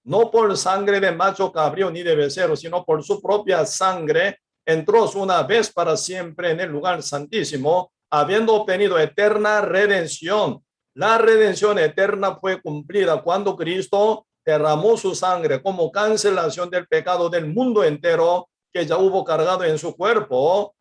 no por sangre de macho cabrío ni de becerro, sino por su propia sangre, entró una vez para siempre en el lugar santísimo, habiendo obtenido eterna redención. La redención eterna fue cumplida cuando Cristo derramó su sangre como cancelación del pecado del mundo entero que ya hubo cargado en su cuerpo,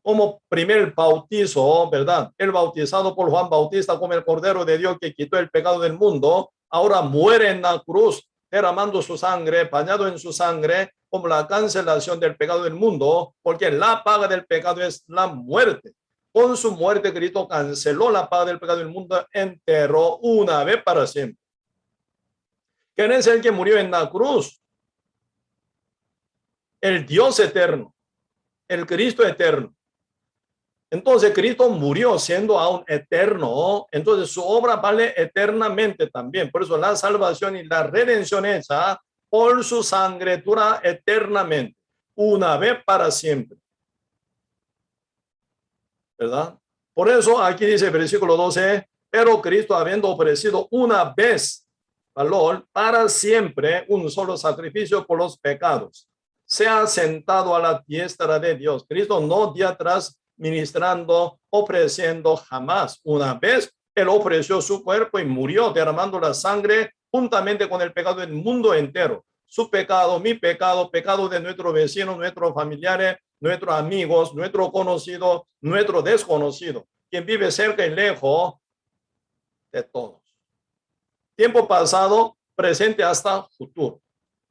como primer bautizo, ¿verdad? El bautizado por Juan Bautista como el Cordero de Dios que quitó el pecado del mundo, ahora muere en la cruz, derramando su sangre, bañado en su sangre, como la cancelación del pecado del mundo, porque la paga del pecado es la muerte. Con su muerte, Cristo canceló la paga del pecado del mundo entero una vez para siempre. ¿Quién es el que murió en la cruz? El Dios eterno, el Cristo eterno. Entonces Cristo murió siendo aún eterno, entonces su obra vale eternamente también. Por eso la salvación y la redención hecha por su sangre dura eternamente, una vez para siempre. ¿Verdad? Por eso aquí dice el versículo 12, pero Cristo habiendo ofrecido una vez, valor, para siempre un solo sacrificio por los pecados, se ha sentado a la diestra de Dios. Cristo no dio atrás ministrando, ofreciendo jamás. Una vez él ofreció su cuerpo y murió derramando la sangre juntamente con el pecado del mundo entero. Su pecado, mi pecado, pecado de nuestros vecinos, nuestros familiares, nuestros amigos, nuestro conocido, nuestro desconocido, quien vive cerca y lejos de todos. Tiempo pasado, presente hasta futuro.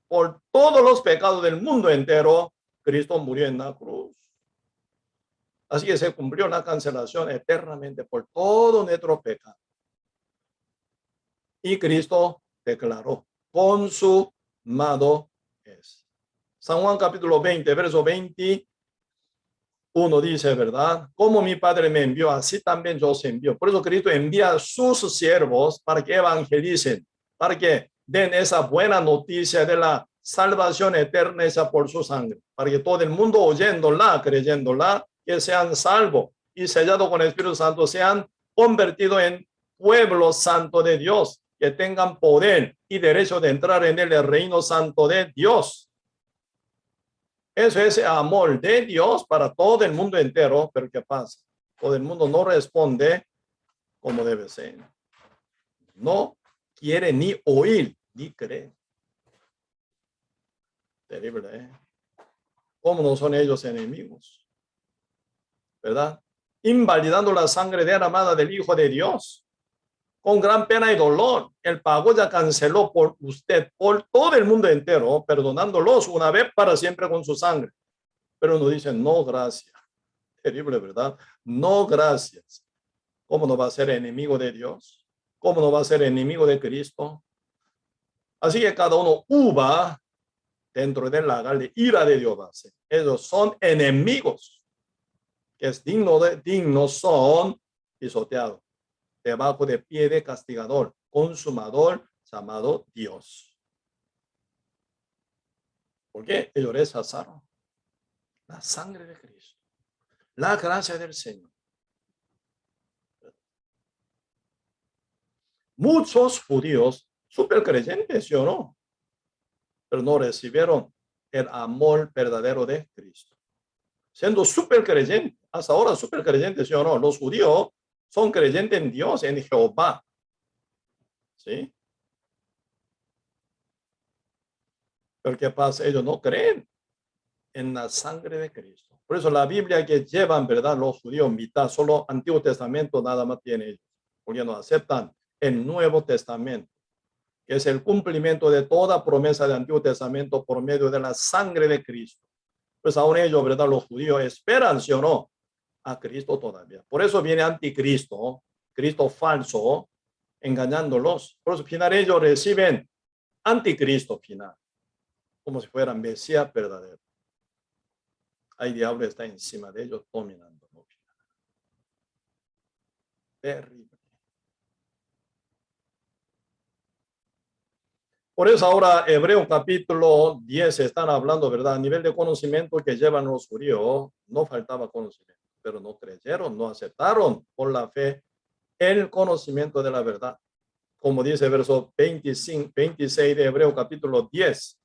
Por todos los pecados del mundo entero, Cristo murió en la cruz. Así que se cumplió la cancelación eternamente por todo nuestro pecado. Y Cristo declaró, consumado es. San Juan capítulo 20, verso 21 dice, ¿verdad? Como mi Padre me envió, así también yo os envío. Por eso Cristo envía a sus siervos para que evangelicen, para que den esa buena noticia de la salvación eterna esa por su sangre, para que todo el mundo oyéndola, creyéndola, que sean salvos y sellados con el Espíritu Santo, sean convertidos en pueblo santo de Dios, que tengan poder y derecho de entrar en el reino santo de Dios. Eso es amor de Dios para todo el mundo entero, pero ¿qué pasa? Todo el mundo no responde como debe ser. No quiere ni oír, ni creer. Terrible, ¿eh? ¿Cómo no son ellos enemigos? ¿Verdad? Invalidando la sangre derramada del Hijo de Dios. Con gran pena y dolor, el pago ya canceló por usted, por todo el mundo entero, perdonándolos una vez para siempre con su sangre. Pero uno dice, no, gracias. Terrible, ¿verdad? No, gracias. ¿Cómo no va a ser enemigo de Dios? ¿Cómo no va a ser enemigo de Cristo? Así que cada uno uva dentro del lagar de ira de Dios va a ser. Ellos son enemigos que es dignos son pisoteados debajo de pie de castigador, consumador, llamado Dios. ¿Por qué? Ellos rechazaron la sangre de Cristo, la gracia del Señor. Muchos judíos, súper creyentes, ¿sí o no? Pero no recibieron el amor verdadero de Cristo. Siendo súper creyentes, hasta ahora súper creyentes, ¿sí o no? Los judíos son creyentes en Dios, en Jehová. ¿Sí? Pero ¿qué pasa? Ellos no creen en la sangre de Cristo. Por eso la Biblia que llevan, ¿verdad? Los judíos, mitad, solo Antiguo Testamento nada más tiene ellos, porque no aceptan el Nuevo Testamento, que es el cumplimiento de toda promesa del Antiguo Testamento por medio de la sangre de Cristo. Pues aún ellos, ¿verdad? Los judíos esperan, ¿sí o no? A Cristo todavía. Por eso viene anticristo, Cristo falso, engañándolos. Por eso al final ellos reciben anticristo final, como si fueran Mesías verdadero. Ahí diablo está encima de ellos dominando. ¿No? Terrible. Por eso ahora Hebreo capítulo 10 están hablando, ¿verdad? A nivel de conocimiento que llevan los judíos, no faltaba conocimiento, pero no creyeron, no aceptaron por la fe el conocimiento de la verdad. Como dice el verso 25, 26 de Hebreo capítulo 10.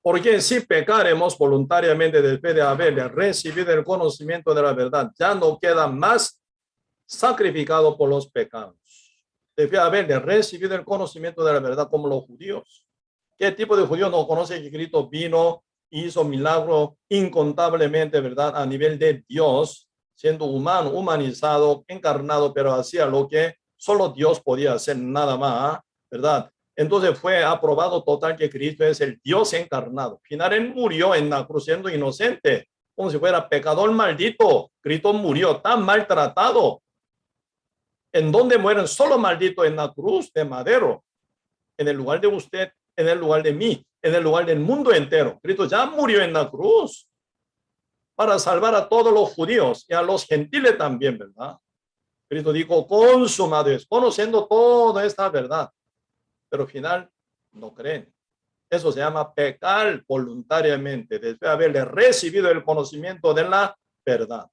Porque si pecaremos voluntariamente después de haber recibido el conocimiento de la verdad, ya no queda más sacrificado por los pecados. Debe haber recibido el conocimiento de la verdad como los judíos. ¿Qué tipo de judío no conoce que Cristo vino, hizo milagros incontablemente, verdad, a nivel de Dios, siendo humano, humanizado, encarnado, pero hacía lo que solo Dios podía hacer, nada más, verdad? Entonces fue aprobado total que Cristo es el Dios encarnado. Al final él murió en la cruz siendo inocente, como si fuera pecador maldito. Cristo murió tan maltratado. ¿En donde mueren solo malditos? En la cruz de madero, en el lugar de usted, en el lugar de mí, en el lugar del mundo entero. Cristo ya murió en la cruz para salvar a todos los judíos y a los gentiles también, ¿verdad? Cristo dijo, consumado es, conociendo toda esta verdad, pero al final no creen. Eso se llama pecar voluntariamente, después de haberle recibido el conocimiento de la verdad.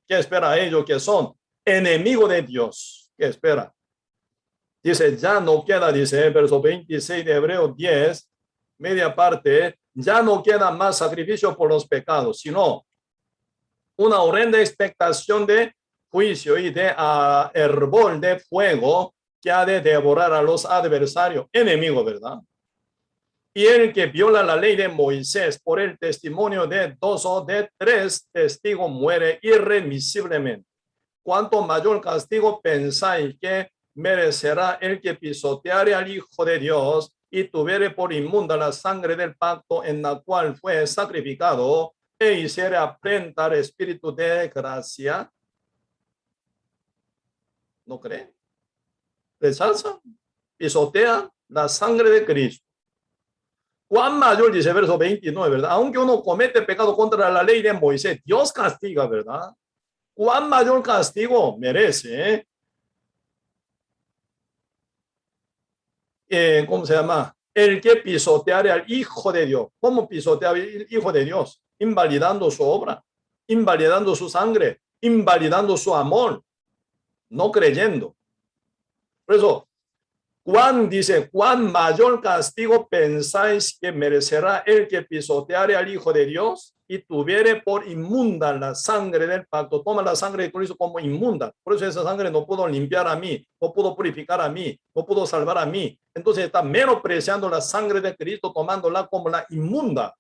¿Qué espera ellos que son enemigos de Dios? ¿Qué espera? Dice, ya no queda, dice el verso 26 de Hebreo 10, media parte, ya no queda más sacrificio por los pecados, sino una horrenda expectación de juicio y de hervor de fuego que ha de devorar a los adversarios, enemigos, ¿verdad? Y el que viola la ley de Moisés por el testimonio de dos o de tres testigos muere irremisiblemente. Cuanto mayor castigo pensáis que merecerá el que pisoteare al Hijo de Dios y tuviere por inmunda la sangre del pacto en la cual fue sacrificado e hiciere afrenta al Espíritu de gracia. ¿No creen? Rechazan, pisotean la sangre de Cristo. ¿Cuán mayor, dice verso 29, verdad? Aunque uno comete pecado contra la ley de Moisés, Dios castiga, ¿verdad? ¿Cuán mayor castigo merece? ¿Cómo se llama? El que pisoteare al Hijo de Dios. ¿Cómo pisotear al Hijo de Dios? Invalidando su obra, invalidando su sangre, invalidando su amor, no creyendo. Por eso, ¿cuán mayor castigo pensáis que merecerá el que pisoteare al Hijo de Dios y tuviere por inmunda la sangre del pacto? Toma la sangre de Cristo como inmunda. Por eso esa sangre no pudo limpiar a mí, no pudo purificar a mí, no pudo salvar a mí. Entonces está menospreciando la sangre de Cristo, tomándola como la inmunda.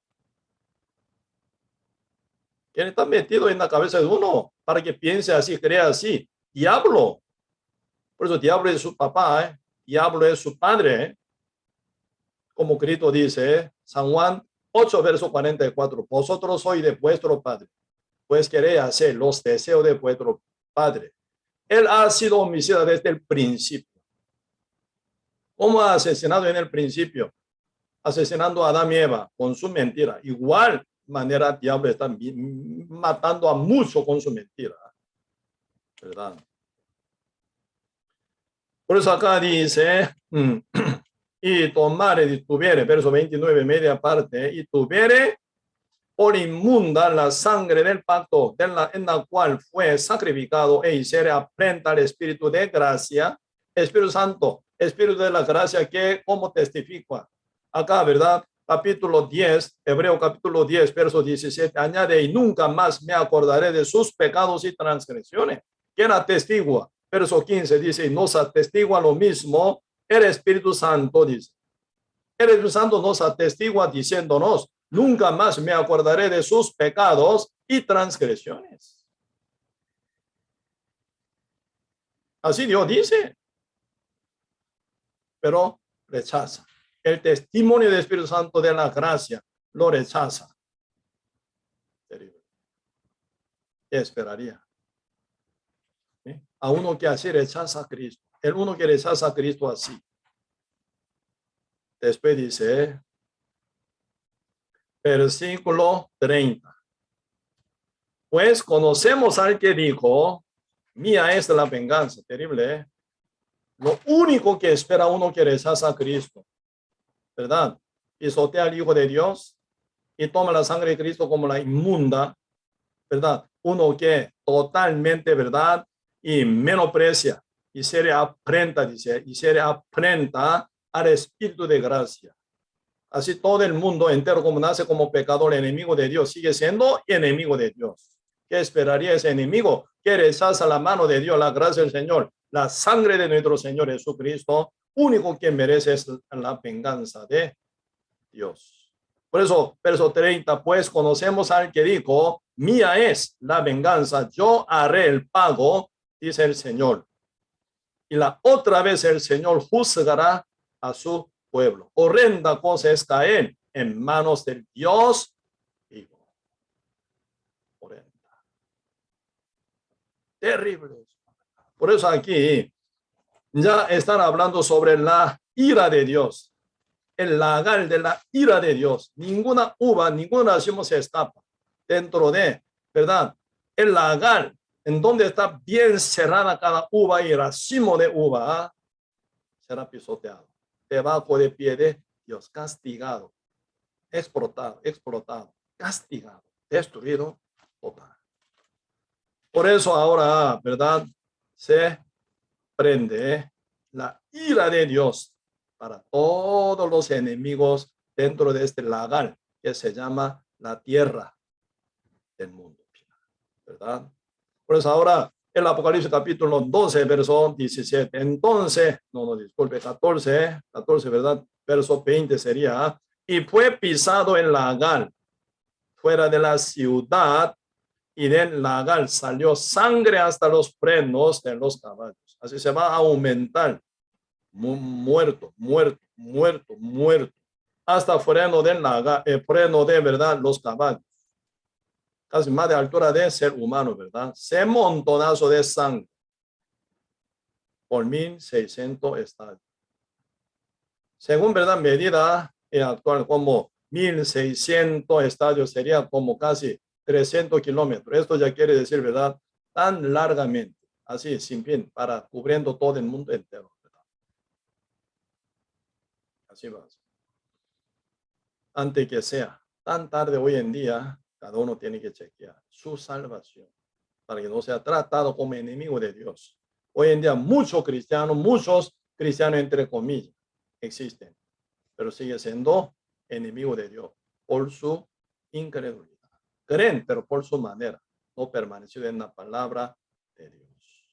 ¿Quién está metido en la cabeza de uno para que piense así, crea así? Diablo. Por eso diablo es su papá, diablo es su padre. Como Cristo dice, San Juan 8, verso 44, vosotros sois de vuestro padre, pues queréis hacer los deseos de vuestro padre. Él ha sido homicida desde el principio. ¿Cómo ha asesinado en el principio? Asesinando a Adán y Eva con su mentira. Igual manera, el diablo está matando a muchos con su mentira, ¿verdad? Por eso acá dice, y tomare y tuviere, verso 29, media parte, y tuviere por inmunda la sangre del pacto en la cual fue sacrificado e hiciere afrenta al Espíritu de gracia, Espíritu Santo, Espíritu de la gracia, que como testifica acá, ¿verdad? Capítulo 10, Hebreo capítulo 10, verso 17, añade, y nunca más me acordaré de sus pecados y transgresiones. ¿Quién atestigua? Verso 15 dice, y nos atestigua lo mismo el Espíritu Santo, dice. El Espíritu Santo nos atestigua diciéndonos, nunca más me acordaré de sus pecados y transgresiones. Así Dios dice, pero rechaza. El testimonio del Espíritu Santo de la gracia lo rechaza. ¿Qué esperaría? ¿Sí? A uno que así rechaza a Cristo. El uno que rechaza a Cristo así. Después dice, versículo 30. Pues conocemos al que dijo, mía es la venganza. Terrible, ¿eh? Lo único que espera uno que rechaza a Cristo, ¿verdad? Pisotea al Hijo de Dios y toma la sangre de Cristo como la inmunda, ¿verdad? Uno que totalmente, ¿verdad? Y menosprecia y se le afrenta, dice, y se le afrenta al Espíritu de gracia. Así todo el mundo entero, como nace como pecador, enemigo de Dios, sigue siendo enemigo de Dios. ¿Qué esperaría ese enemigo? Que rechaza la mano de Dios, la gracia del Señor, la sangre de nuestro Señor Jesucristo, único que merece es la venganza de Dios. Por eso, verso 30, pues conocemos al que dijo, mía es la venganza, yo haré el pago, dice el Señor. Y la otra vez el Señor juzgará a su pueblo. Horrenda cosa es caer en manos del Dios vivo. Horrenda. Terrible. Por eso aquí ya están hablando sobre la ira de Dios. El lagar de la ira de Dios. Ninguna uva, ningún racimo se escapa dentro de, ¿verdad? El lagar, en donde está bien cerrada cada uva y racimo de uva, será pisoteado. Debajo de pie de Dios, castigado, explotado, castigado, destruido, total. Por eso ahora, ¿verdad? Se prende la ira de Dios para todos los enemigos dentro de este lagar que se llama la tierra del mundo, ¿verdad? Por eso ahora el Apocalipsis capítulo 12, verso 17. Entonces, disculpe, 14, ¿verdad? Verso 20 sería, y fue pisado el lagar fuera de la ciudad, y del lagar salió sangre hasta los frenos de los caballos. Así se va a aumentar. Muerto, muerto, muerto, muerto. Hasta freno de verdad los caballos. Casi más de altura de ser humano, ¿verdad? Se montonazo de sangre por 1600 estadios. Según, ¿verdad? Medida actual como 1600 estadios sería como casi 300 kilómetros. Esto ya quiere decir, ¿verdad? Tan largamente, así, sin fin, para cubriendo todo el mundo entero, ¿verdad? Así va. Antes que sea tan tarde hoy en día, cada uno tiene que chequear su salvación para que no sea tratado como enemigo de Dios. Hoy en día muchos cristianos entre comillas, existen, pero sigue siendo enemigo de Dios por su incredulidad. Creen, pero por su manera, no permaneció en la palabra de Dios.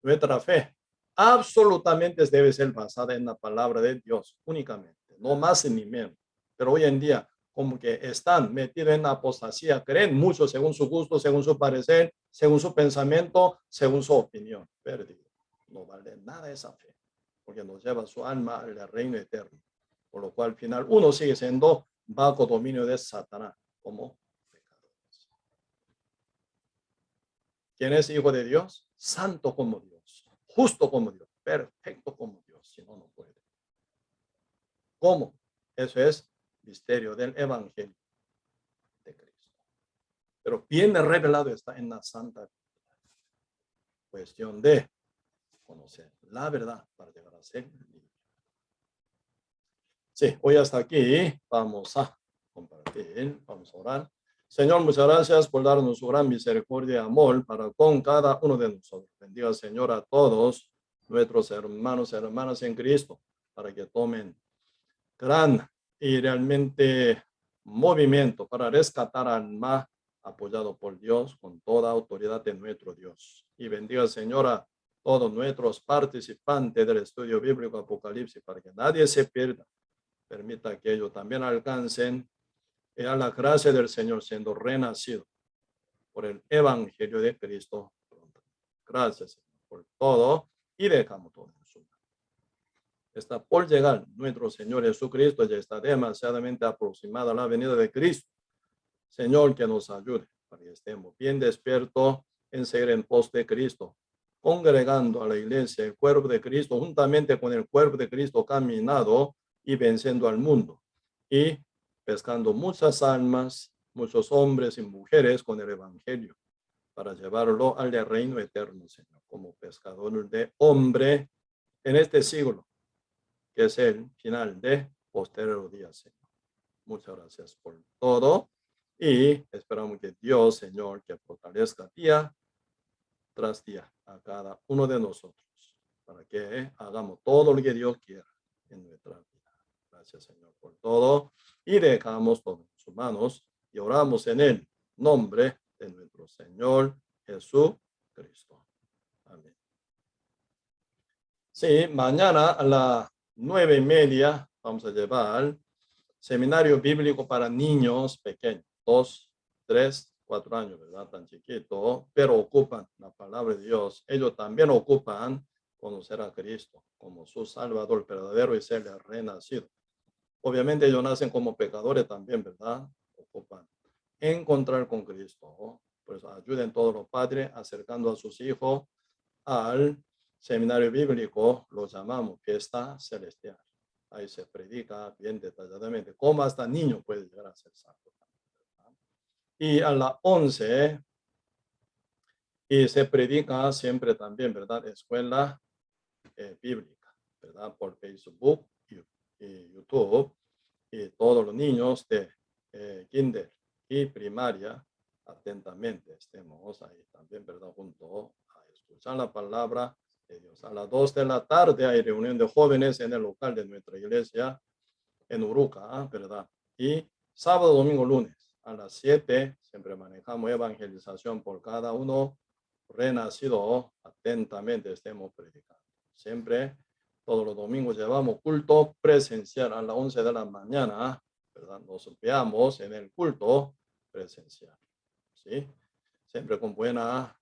Nuestra fe absolutamente debe ser basada en la palabra de Dios únicamente, no más ni menos. Pero hoy en día, como que están metidos en la apostasía, creen mucho según su gusto, según su parecer, según su pensamiento, según su opinión. Perdido. No vale nada esa fe, porque nos lleva su alma al reino eterno. Por lo cual, al final, uno sigue siendo bajo dominio de Satanás como pecadores. ¿Quién es hijo de Dios? Santo como Dios, justo como Dios, perfecto como Dios, si no, no puede. ¿Cómo? Eso es misterio del Evangelio de Cristo. Pero bien revelado está en la Santa cuestión de conocer la verdad para llegar a ser libre. Sí, hoy hasta aquí vamos a compartir, vamos a orar. Señor, muchas gracias por darnos su gran misericordia y amor para con cada uno de nosotros. Bendiga, Señor, a todos nuestros hermanos y hermanas en Cristo para que tomen gran y realmente movimiento para rescatar alma apoyado por Dios con toda autoridad de nuestro Dios. Y bendiga, Señor, a todos nuestros participantes del estudio bíblico Apocalipsis para que nadie se pierda. Permita que ellos también alcancen a la gracia del Señor siendo renacido por el Evangelio de Cristo. Gracias, Señor, por todo y dejamos todo en su mano. Está por llegar nuestro Señor Jesucristo, ya está demasiadamente aproximada la venida de Cristo. Señor, que nos ayude para que estemos bien despiertos en seguir en pos de Cristo, congregando a la iglesia, el cuerpo de Cristo, juntamente con el cuerpo de Cristo caminado y venciendo al mundo y pescando muchas almas, muchos hombres y mujeres con el Evangelio para llevarlo al reino eterno, Señor, como pescador de hombre en este siglo, que es el final de posterior día, Señor. Muchas gracias por todo y esperamos que Dios, Señor, que fortalezca día tras día a cada uno de nosotros para que hagamos todo lo que Dios quiera en nuestra vida. Gracias, Señor, por todo y dejamos todo en sus manos y oramos en el nombre de nuestro Señor Jesucristo. Amén. Sí, mañana a las 9:30 vamos a llevar seminario bíblico para niños pequeños, 2, 3, 4 años, ¿verdad? Tan chiquito, pero ocupan la palabra de Dios. Ellos también ocupan conocer a Cristo como su Salvador verdadero y ser renacido. Obviamente ellos nacen como pecadores también, ¿verdad? Ocupan encontrar con Cristo. Pues ayuden todos los padres acercando a sus hijos al seminario bíblico, lo llamamos fiesta celestial. Ahí se predica bien detalladamente cómo hasta niño puede llegar a ser santo. Y a las 11 y se predica siempre también, ¿verdad? Escuela bíblica, ¿verdad? Por Facebook y YouTube. Y todos los niños de kinder y primaria atentamente estemos ahí también, ¿verdad? Junto a escuchar la palabra de Dios. A las 2 de la tarde hay reunión de jóvenes en el local de nuestra iglesia en Uruca, ¿verdad? Y sábado, domingo, lunes a las 7 siempre manejamos evangelización por cada uno renacido. Atentamente estemos predicando. Siempre todos los domingos llevamos culto presencial a las 11 de la mañana, ¿verdad? Nos veamos en el culto presencial, ¿sí? Siempre con buena,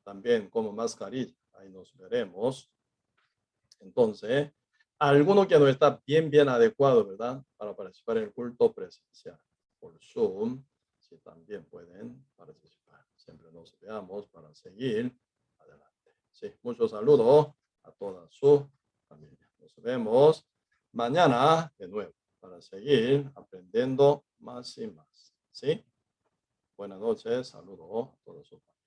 también como mascarilla, ahí nos veremos. Entonces, alguno que no está bien adecuado, ¿verdad? Para participar en el culto presencial por Zoom, si también pueden participar. Siempre nos veamos para seguir adelante. Sí, muchos saludos a toda su familia. Nos vemos mañana de nuevo para seguir aprendiendo más y más. ¿Sí? Buenas noches, saludos a toda su familia.